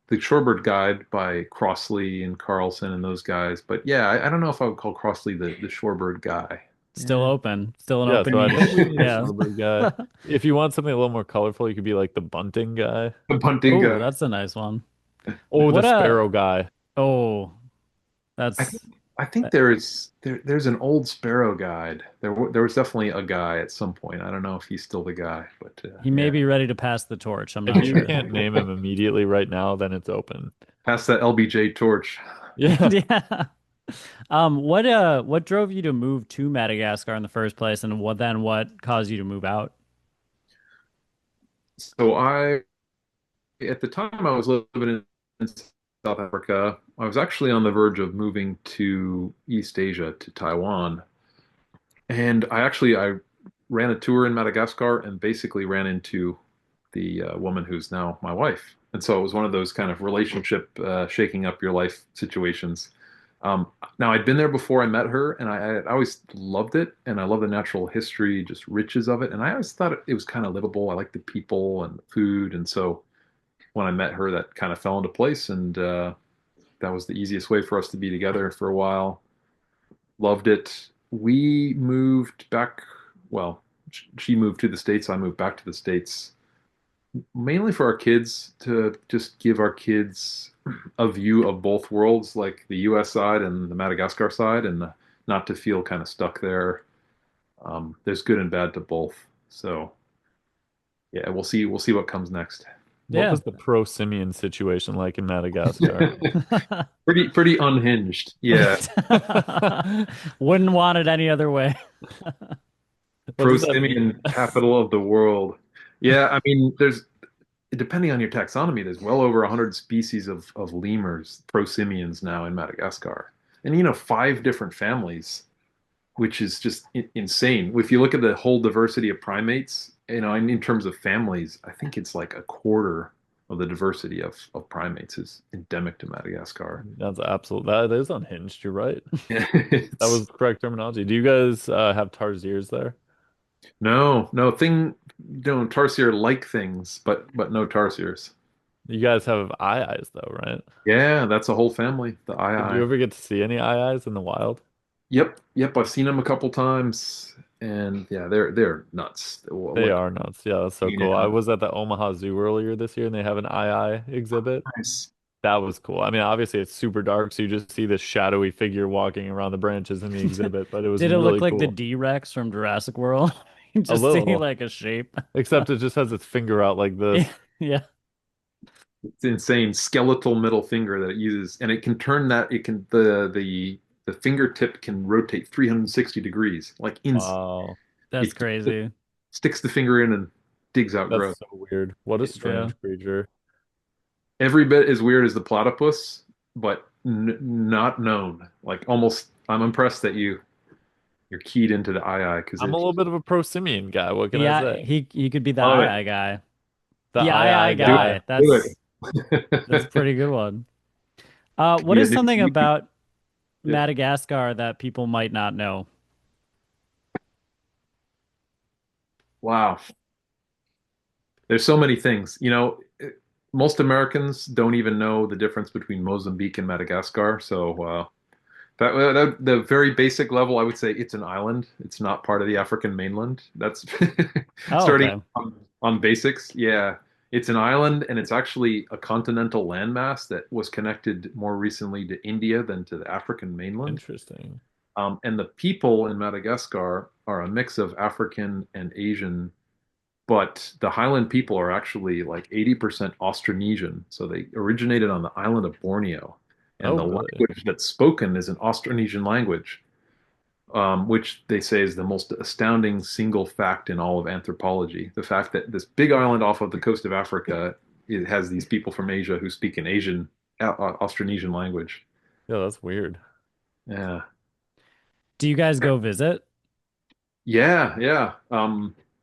Speaker 2: the Shorebird Guide by Crossley and Carlson and those guys. But yeah, I don't know if I would call Crossley the Shorebird guy.
Speaker 1: Still
Speaker 2: Yeah.
Speaker 1: open, still an
Speaker 3: Yeah,
Speaker 1: open
Speaker 3: so I
Speaker 1: niche.
Speaker 3: think we need a
Speaker 1: Yeah.
Speaker 3: shorebird guy. If you want something a little more colorful, you could be like the bunting guy.
Speaker 2: The bunting
Speaker 1: Oh,
Speaker 2: guy.
Speaker 1: that's a nice one.
Speaker 3: Oh, the
Speaker 1: What
Speaker 3: sparrow guy.
Speaker 1: oh,
Speaker 2: I think
Speaker 1: that's
Speaker 2: I think there's an old Sparrow guide. There was definitely a guy at some point. I don't know if he's still the guy, but
Speaker 1: he may
Speaker 2: yeah.
Speaker 1: be ready to pass the torch. I'm
Speaker 3: If
Speaker 1: not
Speaker 3: you
Speaker 1: sure.
Speaker 3: can't name him immediately right now, then it's open.
Speaker 2: Pass that LBJ torch.
Speaker 3: Yeah.
Speaker 1: Yeah. What drove you to move to Madagascar in the first place, and what caused you to move out?
Speaker 2: So at the time I was living in South Africa, I was actually on the verge of moving to East Asia, to Taiwan. And I ran a tour in Madagascar and basically ran into the woman who's now my wife. And so it was one of those kind of relationship shaking up your life situations. Now I'd been there before I met her, and I always loved it, and I love the natural history, just riches of it. And I always thought it was kind of livable. I liked the people and the food, and so when I met her, that kind of fell into place, and that was the easiest way for us to be together for a while. Loved it. We moved back. Well, she moved to the States. I moved back to the States mainly for our kids to just give our kids a view of both worlds, like the U.S. side and the Madagascar side, and not to feel kind of stuck there. There's good and bad to both. So yeah, we'll see. We'll see what comes next.
Speaker 3: What
Speaker 1: Yeah.
Speaker 3: was the pro simian situation like in Madagascar?
Speaker 2: Pretty unhinged. Yeah.
Speaker 1: Wouldn't want it any other way.
Speaker 3: What does that mean?
Speaker 2: Prosimian capital of the world. Yeah, I mean, there's depending on your taxonomy, there's well over 100 species of lemurs, prosimians now in Madagascar. And five different families, which is just insane. If you look at the whole diversity of primates, in terms of families, I think it's like a quarter of the diversity of primates is endemic to Madagascar.
Speaker 3: That's absolute. That is unhinged. You're right. That
Speaker 2: It's
Speaker 3: was the correct terminology. Do you guys have tarsiers there?
Speaker 2: no tarsier like things, but no tarsiers.
Speaker 3: You guys have eye-eyes though, right?
Speaker 2: Yeah, that's a whole family. The
Speaker 3: Did you
Speaker 2: eye.
Speaker 3: ever get to see any eye-eyes in the wild?
Speaker 2: Yep. I've seen them a couple times, and yeah, they're nuts.
Speaker 3: They
Speaker 2: Like,
Speaker 3: are nuts. Yeah, that's so cool. I
Speaker 2: yeah,
Speaker 3: was at the Omaha Zoo earlier this year and they have an eye exhibit.
Speaker 2: nice.
Speaker 3: That was cool. I mean, obviously it's super dark, so you just see this shadowy figure walking around the branches in the exhibit, but it was
Speaker 1: Did it look
Speaker 3: really
Speaker 1: like the
Speaker 3: cool.
Speaker 1: D-Rex from Jurassic World? You
Speaker 3: A
Speaker 1: just see
Speaker 3: little,
Speaker 1: like a shape.
Speaker 3: except it just has its finger out like this.
Speaker 1: Yeah.
Speaker 2: It's insane skeletal middle finger that it uses, and it can turn that. It can the fingertip can rotate 360 degrees, like in
Speaker 3: Wow.
Speaker 1: That's
Speaker 2: it
Speaker 1: crazy.
Speaker 2: sticks the finger in and digs out
Speaker 3: That's
Speaker 2: growth.
Speaker 3: so weird. What a
Speaker 1: Yeah.
Speaker 3: strange creature.
Speaker 2: Every bit as weird as the platypus, but not known. Like almost, I'm impressed that you're keyed into the eye because
Speaker 3: I'm a
Speaker 2: it's
Speaker 3: little bit of a pro-simian guy. What can I
Speaker 1: Yeah,
Speaker 3: say?
Speaker 1: he could be the
Speaker 2: love
Speaker 1: eye
Speaker 2: it.
Speaker 1: eye guy.
Speaker 3: The
Speaker 1: The eye
Speaker 3: eye
Speaker 2: Do
Speaker 3: guy.
Speaker 1: guy.
Speaker 2: it. Do
Speaker 1: That's a
Speaker 2: it.
Speaker 1: pretty good one.
Speaker 2: Could
Speaker 1: What
Speaker 2: be a
Speaker 1: is
Speaker 2: new
Speaker 1: something
Speaker 2: YouTube.
Speaker 1: about
Speaker 2: Yeah.
Speaker 1: Madagascar that people might not know?
Speaker 2: Wow. There's so many things. Most Americans don't even know the difference between Mozambique and Madagascar. So the very basic level, I would say it's an island. It's not part of the African mainland. That's
Speaker 1: Oh,
Speaker 2: starting
Speaker 1: okay.
Speaker 2: on basics. Yeah, it's an island, and it's actually a continental landmass that was connected more recently to India than to the African mainland.
Speaker 3: Interesting.
Speaker 2: And the people in Madagascar are a mix of African and Asian, but the Highland people are actually like 80% Austronesian. So they originated on the island of Borneo. And
Speaker 3: Oh,
Speaker 2: the
Speaker 3: really?
Speaker 2: language that's spoken is an Austronesian language, which they say is the most astounding single fact in all of anthropology. The fact that this big island off of the coast of Africa, it has these people from Asia who speak an Asian, Austronesian language.
Speaker 3: Yeah, that's weird.
Speaker 2: Yeah.
Speaker 1: Do you guys go visit?
Speaker 2: Yeah.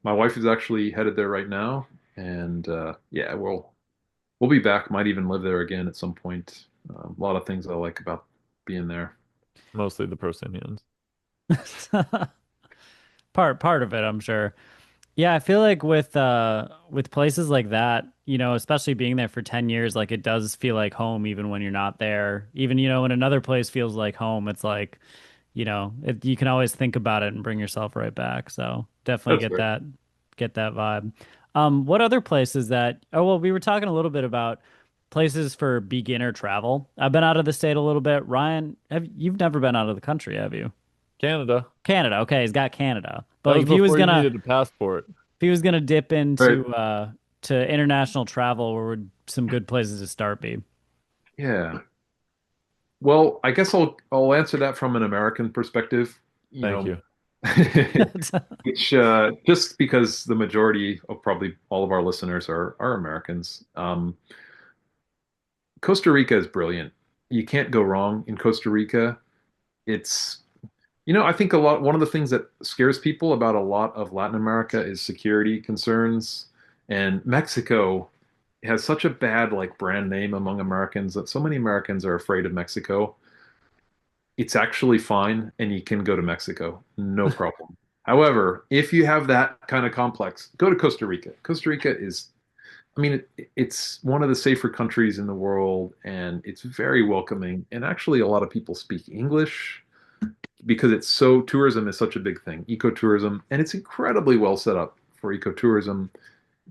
Speaker 2: My wife is actually headed there right now, and yeah, we'll be back. Might even live there again at some point. A lot of things I like about being there.
Speaker 3: Mostly the prosimians.
Speaker 1: Part of it, I'm sure. Yeah, I feel like with places like that, especially being there for 10 years, like it does feel like home even when you're not there. Even, when another place feels like home, it's like, you can always think about it and bring yourself right back. So definitely
Speaker 2: That's fair.
Speaker 1: get that vibe. What other places that, oh, well, we were talking a little bit about places for beginner travel. I've been out of the state a little bit. Ryan, you've never been out of the country, have you?
Speaker 3: Canada.
Speaker 1: Canada. Okay, he's got Canada. But
Speaker 3: That
Speaker 1: like
Speaker 3: was before you needed a passport.
Speaker 1: if he was gonna dip
Speaker 2: Right.
Speaker 1: into to international travel, where would some good places to start be?
Speaker 2: Yeah. Well, I guess I'll answer that from an American perspective, you
Speaker 3: Thank
Speaker 2: know,
Speaker 3: you.
Speaker 2: which just because the majority of probably all of our listeners are Americans. Costa Rica is brilliant. You can't go wrong in Costa Rica. It's I think one of the things that scares people about a lot of Latin America is security concerns. And Mexico has such a bad like brand name among Americans that so many Americans are afraid of Mexico. It's actually fine and you can go to Mexico, no problem. However, if you have that kind of complex, go to Costa Rica. Costa Rica is, I mean, it's one of the safer countries in the world and it's very welcoming. And actually, a lot of people speak English because tourism is such a big thing, ecotourism, and it's incredibly well set up for ecotourism.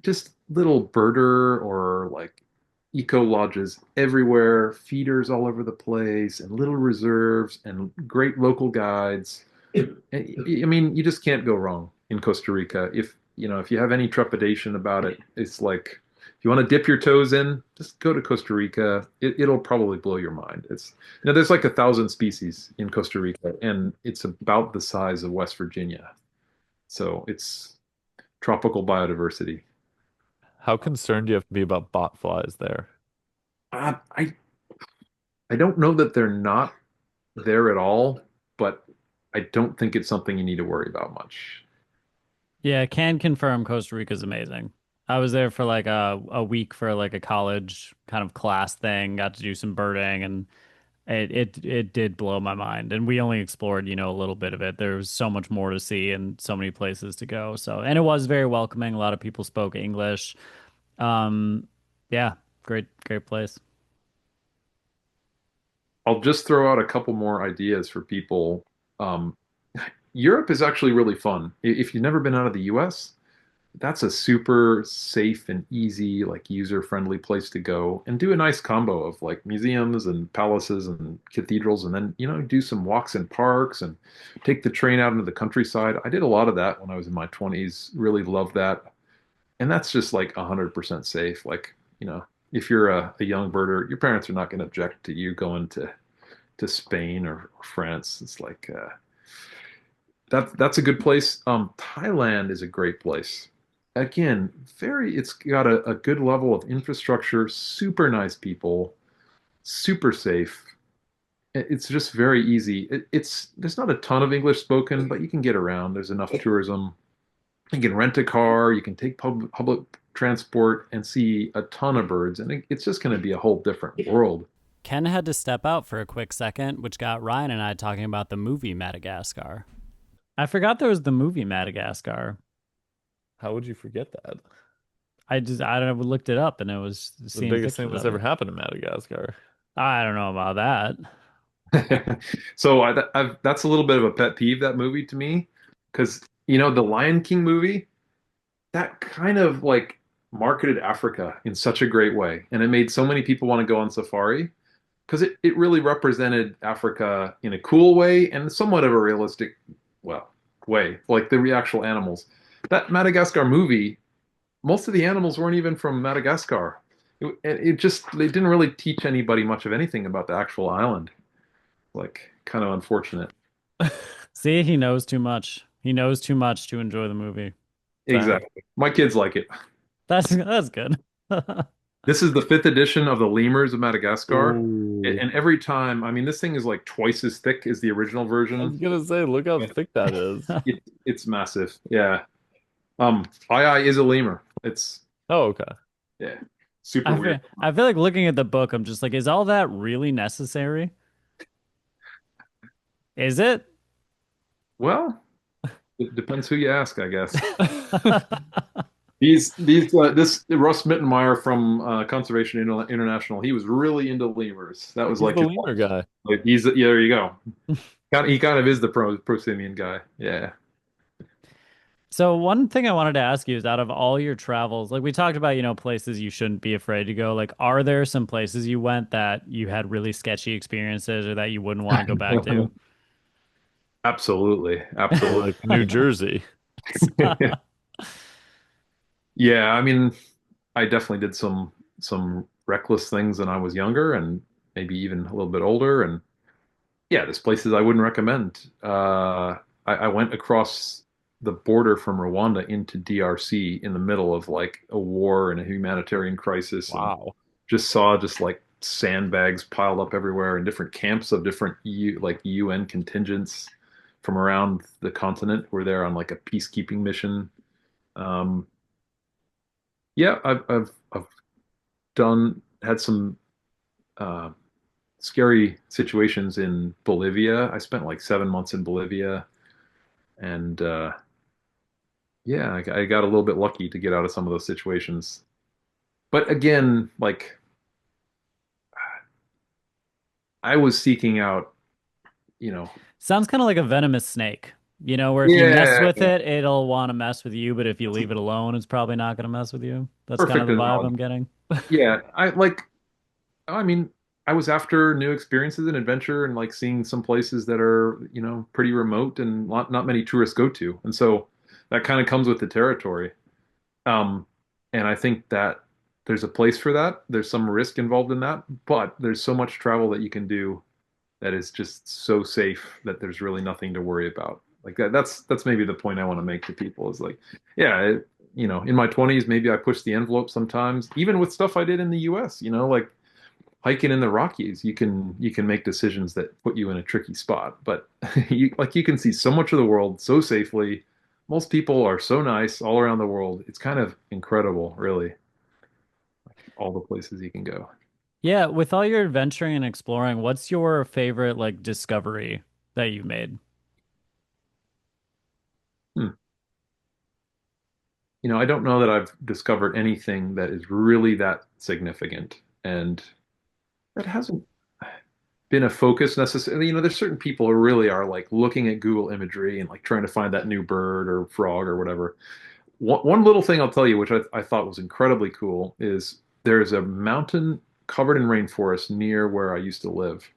Speaker 2: Just little birder or like eco lodges everywhere, feeders all over the place, and little reserves and great local guides. I mean, you just can't go wrong in Costa Rica. If you have any trepidation about it, it's like if you want to dip your toes in, just go to Costa Rica. It'll probably blow your mind. There's like 1,000 species in Costa Rica, and it's about the size of West Virginia. So it's tropical biodiversity.
Speaker 3: How concerned do you have to be about bot flies there?
Speaker 2: I don't know that they're not there at all, but I don't think it's something you need to worry about much.
Speaker 1: Yeah, can confirm Costa Rica's amazing. I was there for like a week for like a college kind of class thing, got to do some birding and it did blow my mind. And we only explored, a little bit of it. There was so much more to see and so many places to go. So, and it was very welcoming. A lot of people spoke English. Um, yeah, great place.
Speaker 2: I'll just throw out a couple more ideas for people. Um, Europe is actually really fun. If you've never been out of the US, that's a super safe and easy, like user-friendly place to go and do a nice combo of like museums and palaces and cathedrals, and then, do some walks in parks and take the train out into the countryside. I did a lot of that when I was in my 20s, really loved that. And that's just like 100% safe. Like, if you're a young birder, your parents are not going to object to you going to Spain or France. It's like that's a good place. Thailand is a great place. Again, it's got a good level of infrastructure, super nice people, super safe. It's just very easy. There's not a ton of English spoken, but you can get around. There's enough tourism. You can rent a car, you can take public transport and see a ton of birds, and it's just going to be a whole different world.
Speaker 1: Ken had to step out for a quick second, which got Ryan and I talking about the movie Madagascar. I forgot there was the movie Madagascar.
Speaker 3: How would you forget that?
Speaker 1: I don't know, we looked it up and it was
Speaker 3: The
Speaker 1: seeing
Speaker 3: biggest thing
Speaker 1: pictures
Speaker 3: that's
Speaker 1: of
Speaker 3: ever
Speaker 1: it.
Speaker 3: happened in Madagascar.
Speaker 1: I don't know about that.
Speaker 2: So that's a little bit of a pet peeve, that movie to me, because the Lion King movie, that kind of like marketed Africa in such a great way, and it made so many people want to go on safari because it really represented Africa in a cool way and somewhat of a realistic, well, way, like the actual animals. That Madagascar movie, most of the animals weren't even from Madagascar. They didn't really teach anybody much of anything about the actual island. Like, kind of unfortunate.
Speaker 1: See, he knows too much. He knows too much to enjoy the movie.
Speaker 3: Fair.
Speaker 2: Exactly. My kids like it.
Speaker 1: That's good.
Speaker 2: This is the fifth edition of the Lemurs of Madagascar.
Speaker 3: Ooh.
Speaker 2: And every time, I mean, this thing is like twice as thick as the original
Speaker 3: I
Speaker 2: version.
Speaker 3: was gonna say, look how
Speaker 2: Yeah.
Speaker 3: thick that is.
Speaker 2: It's massive. Yeah. I is a lemur. It's
Speaker 3: Oh, okay.
Speaker 2: yeah, super weird.
Speaker 1: I feel like looking at the book, I'm just like, is all that really necessary? Is it?
Speaker 2: Well, it depends who you ask, I guess. This Russ Mittenmeyer from Conservation International, he was really into lemurs. That was
Speaker 3: He's
Speaker 2: like
Speaker 3: the
Speaker 2: his
Speaker 3: lemur
Speaker 2: life.
Speaker 3: guy.
Speaker 2: Like yeah, there you go. He kind of is the prosimian guy. Yeah.
Speaker 1: So one thing I wanted to ask you is out of all your travels, like we talked about, places you shouldn't be afraid to go. Like, are there some places you went that you had really sketchy experiences or that you wouldn't want to go back to?
Speaker 2: Absolutely.
Speaker 3: Like
Speaker 2: Absolutely.
Speaker 3: New Jersey.
Speaker 2: Yeah, I mean, I definitely did some reckless things when I was younger, and maybe even a little bit older. And yeah, there's places I wouldn't recommend. I went across the border from Rwanda into DRC in the middle of like a war and a humanitarian crisis, and
Speaker 3: Wow.
Speaker 2: just saw just like sandbags piled up everywhere in different camps of different like UN contingents from around the continent who were there on like a peacekeeping mission. Um, yeah, I've done had some uh, scary situations in Bolivia. I spent like 7 months in Bolivia, and yeah, I got a little bit lucky to get out of some of those situations. But again, like I was seeking out, you know,
Speaker 1: Sounds kind of like a venomous snake, where if you mess
Speaker 2: yeah,
Speaker 1: with it, it'll want to mess with you, but if you leave it alone, it's probably not going to mess with you. That's kind of
Speaker 2: perfect
Speaker 1: the vibe I'm
Speaker 2: analogy.
Speaker 1: getting.
Speaker 2: Yeah, I like. I mean, I was after new experiences and adventure, and like seeing some places that are, pretty remote and not many tourists go to, and so that kind of comes with the territory. Um, and I think that there's a place for that. There's some risk involved in that, but there's so much travel that you can do that is just so safe that there's really nothing to worry about. Like that's maybe the point I want to make to people is like, yeah, in my 20s, maybe I pushed the envelope sometimes, even with stuff I did in the US, like hiking in the Rockies, you can make decisions that put you in a tricky spot, but you can see so much of the world so safely. Most people are so nice all around the world. It's kind of incredible, really, all the places you can go.
Speaker 1: Yeah, with all your adventuring and exploring, what's your favorite like discovery that you've made?
Speaker 2: Hmm. I don't know that I've discovered anything that is really that significant, and that hasn't been a focus necessarily. There's certain people who really are like looking at Google imagery and like trying to find that new bird or frog or whatever. One little thing I'll tell you, which I thought was incredibly cool, is there's a mountain covered in rainforest near where I used to live.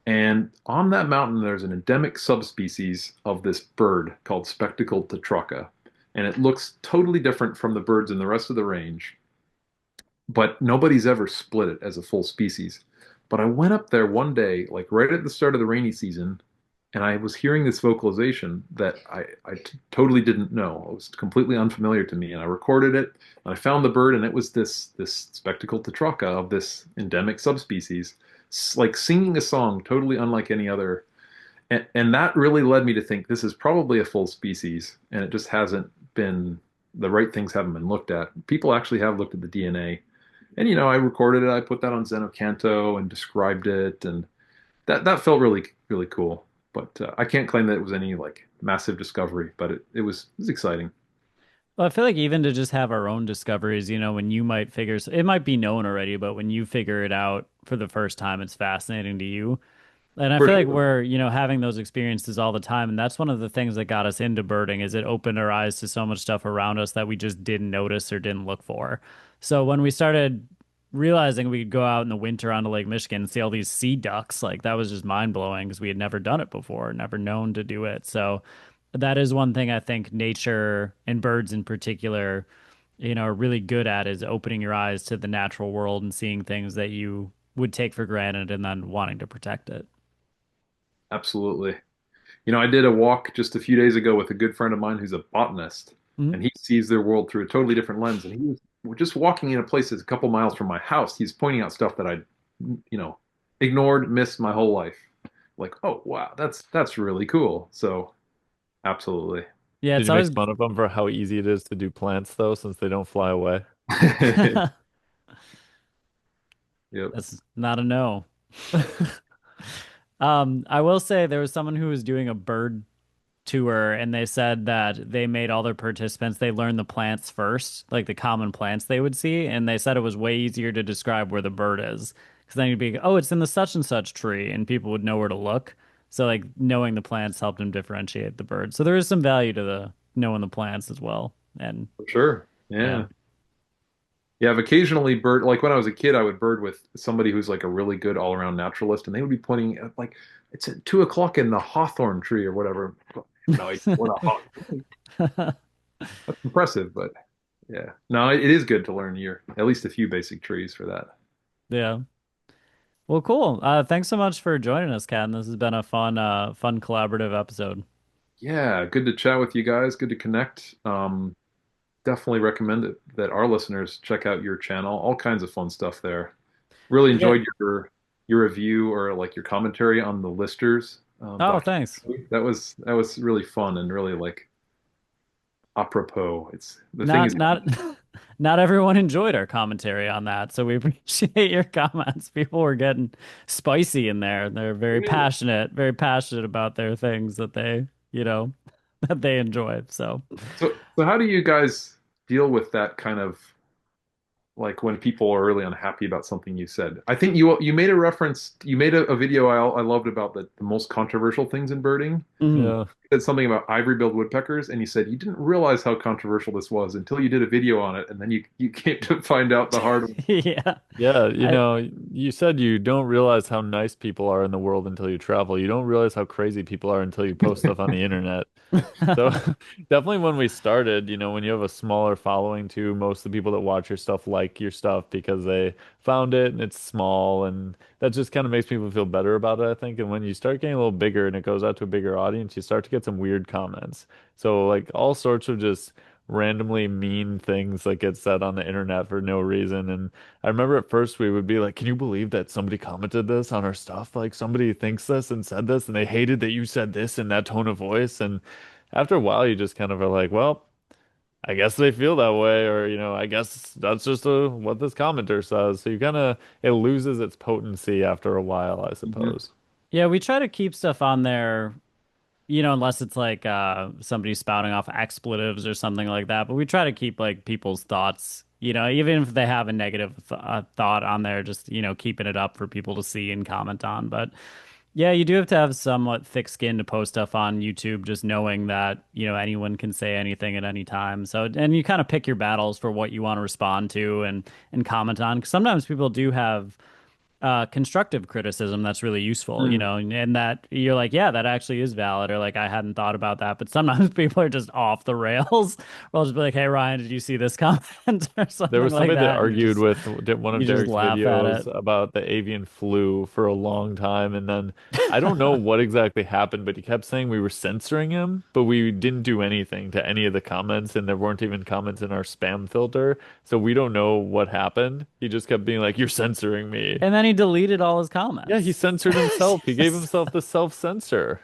Speaker 2: And on that mountain, there's an endemic subspecies of this bird called spectacled tetraka. And it looks totally different from the birds in the rest of the range, but nobody's ever split it as a full species. But I went up there one day, like right at the start of the rainy season, and I was hearing this vocalization that I totally didn't know. It was completely unfamiliar to me, and I recorded it. And I found the bird, and it was this spectacled tetraka of this endemic subspecies, like singing a song totally unlike any other. And that really led me to think this is probably a full species, and it just hasn't been the right things haven't been looked at. People actually have looked at the DNA, and I recorded it. I put that on Zenocanto and described it, and that felt really really cool. But I can't claim that it was any like massive discovery, but it was exciting.
Speaker 1: Well, I feel like even to just have our own discoveries, when you might figure it might be known already, but when you figure it out for the first time, it's fascinating to you. And I
Speaker 2: For
Speaker 1: feel like
Speaker 2: sure.
Speaker 1: we're, having those experiences all the time. And that's one of the things that got us into birding is it opened our eyes to so much stuff around us that we just didn't notice or didn't look for. So when we started realizing we could go out in the winter onto Lake Michigan and see all these sea ducks, like that was just mind blowing because we had never done it before, never known to do it. So that is one thing I think nature and birds in particular, are really good at is opening your eyes to the natural world and seeing things that you would take for granted and then wanting to protect it.
Speaker 2: Absolutely. I did a walk just a few days ago with a good friend of mine who's a botanist,
Speaker 1: Mhm.
Speaker 2: and he sees their world through a totally different lens. And he was we're just walking in a place that's a couple miles from my house. He's pointing out stuff that I, you know, ignored, missed my whole life. Like, oh wow, that's really cool. So absolutely.
Speaker 1: Yeah,
Speaker 3: Did
Speaker 1: it's
Speaker 3: you make
Speaker 1: always
Speaker 3: fun of them for how easy it is to do plants though, since they don't fly away?
Speaker 2: Yep.
Speaker 1: that's not a no. I will say there was someone who was doing a bird tour and they said that they made all their participants, they learned the plants first, like the common plants they would see, and they said it was way easier to describe where the bird is. Because then you'd be, oh, it's in the such and such tree, and people would know where to look. So like knowing the plants helped them differentiate the bird. So there is some value to the knowing the plants as well. And
Speaker 2: For sure.
Speaker 1: yeah.
Speaker 2: Yeah. Yeah, I've occasionally bird like when I was a kid, I would bird with somebody who's like a really good all-around naturalist, and they would be pointing at like it's at 2 o'clock in the hawthorn tree or whatever. I have no idea what a hawthorn. That's impressive, but yeah. No, it is good to learn your at least a few basic trees for that.
Speaker 1: Yeah. Well, cool. Thanks so much for joining us, Ken. This has been a fun collaborative episode.
Speaker 2: Yeah, good to chat with you guys. Good to connect. Definitely recommend it that our listeners check out your channel. All kinds of fun stuff there. Really
Speaker 1: Yeah.
Speaker 2: enjoyed your review or like your commentary on the Listers
Speaker 1: Oh, thanks.
Speaker 2: documentary. That was really fun and really like apropos. It's the thing
Speaker 1: Not
Speaker 2: is,
Speaker 1: not not everyone enjoyed our commentary on that, so we appreciate your comments. People were getting spicy in there. They're very passionate about their things that they that they enjoy. So,
Speaker 2: so how do you guys deal with that kind of like when people are really unhappy about something you said? I think you made a reference, you made a video I loved about the most controversial things in birding.
Speaker 1: mhm.
Speaker 3: Yeah.
Speaker 2: You said something about ivory-billed woodpeckers, and you said you didn't realize how controversial this was until you did a video on it, and then you came to find out the hard way.
Speaker 1: Yeah.
Speaker 3: Yeah,
Speaker 1: I
Speaker 3: you said you don't realize how nice people are in the world until you travel. You don't realize how crazy people are until you post stuff on the internet. So definitely when we started, when you have a smaller following too, most of the people that watch your stuff like your stuff because they found it and it's small and that just kind of makes people feel better about it, I think. And when you start getting a little bigger and it goes out to a bigger audience, you start to get some weird comments. So like all sorts of just randomly mean things that get said on the internet for no reason. And I remember at first we would be like, can you believe that somebody commented this on our stuff? Like somebody thinks this and said this and they hated that you said this in that tone of voice. And after a while, you just kind of are like, well, I guess they feel that way, or I guess that's just what this commenter says. So you kind of it loses its potency after a while, I
Speaker 2: Mhm.
Speaker 3: suppose.
Speaker 1: Yeah, we try to keep stuff on there, unless it's like somebody spouting off expletives or something like that. But we try to keep like people's thoughts, even if they have a negative thought on there, just, keeping it up for people to see and comment on. But yeah, you do have to have somewhat thick skin to post stuff on YouTube, just knowing that, anyone can say anything at any time. So, and you kind of pick your battles for what you want to respond to and comment on. 'Cause sometimes people do have constructive criticism that's really useful,
Speaker 2: Mm.
Speaker 1: and that you're like, yeah, that actually is valid, or like, I hadn't thought about that. But sometimes people are just off the rails. Or I'll just be like, hey, Ryan, did you see this comment or
Speaker 3: There
Speaker 1: something
Speaker 3: was
Speaker 1: like
Speaker 3: somebody that
Speaker 1: that? And
Speaker 3: argued with one of
Speaker 1: you just
Speaker 3: Derek's
Speaker 1: laugh at
Speaker 3: videos
Speaker 1: it.
Speaker 3: about the avian flu for a long time, and then I don't know what exactly happened, but he kept saying we were censoring him, but we didn't do anything to any of the comments, and there weren't even comments in our spam filter, so we don't know what happened. He just kept being like, "You're censoring me."
Speaker 1: And then he deleted all his
Speaker 3: Yeah, he
Speaker 1: comments.
Speaker 3: censored himself. He gave himself the self-censor.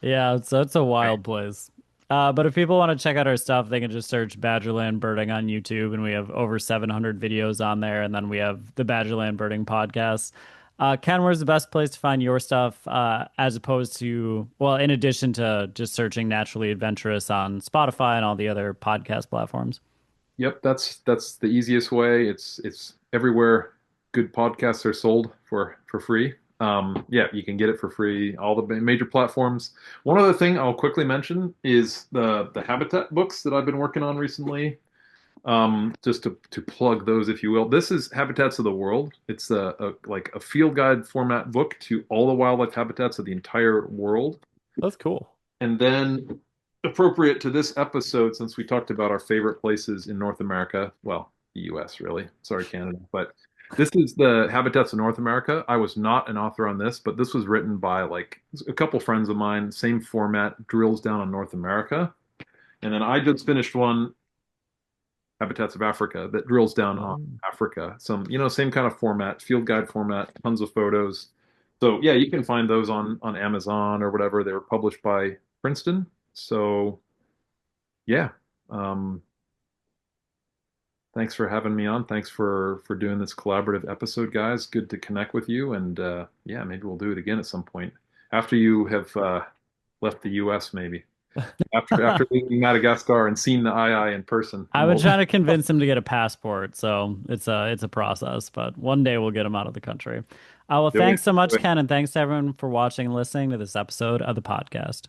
Speaker 1: Yeah, it's a wild place. But if people want to check out our stuff, they can just search Badgerland Birding on YouTube, and we have over 700 videos on there. And then we have the Badgerland Birding podcast. Ken, where's the best place to find your stuff, as opposed to, well, in addition to just searching Naturally Adventurous on Spotify and all the other podcast platforms?
Speaker 2: Yep, that's the easiest way. It's everywhere good podcasts are sold for free. Yeah, you can get it for free. All the major platforms. One other thing I'll quickly mention is the habitat books that I've been working on recently. Just to plug those, if you will. This is Habitats of the World. It's like a field guide format book to all the wildlife habitats of the entire world.
Speaker 3: That's cool.
Speaker 2: And then, appropriate to this episode, since we talked about our favorite places in North America, well, the US, really. Sorry, Canada. But this is the Habitats of North America. I was not an author on this, but this was written by like a couple friends of mine, same format, drills down on North America. And then I just finished one, Habitats of Africa, that drills down on
Speaker 3: Um,
Speaker 2: Africa. Some, same kind of format, field guide format, tons of photos. So yeah, you can find those on Amazon or whatever. They were published by Princeton. So yeah, um, thanks for having me on. Thanks for doing this collaborative episode, guys. Good to connect with you, and yeah, maybe we'll do it again at some point after you have left the U.S. Maybe after leaving Madagascar and seen the eye in person,
Speaker 1: I've
Speaker 2: and
Speaker 1: been
Speaker 2: we'll
Speaker 1: trying to convince him to get a passport, so it's a process, but one day we'll get him out of the country. Well,
Speaker 2: do
Speaker 1: thanks so much,
Speaker 2: it.
Speaker 1: Ken, and thanks to everyone for watching and listening to this episode of the podcast.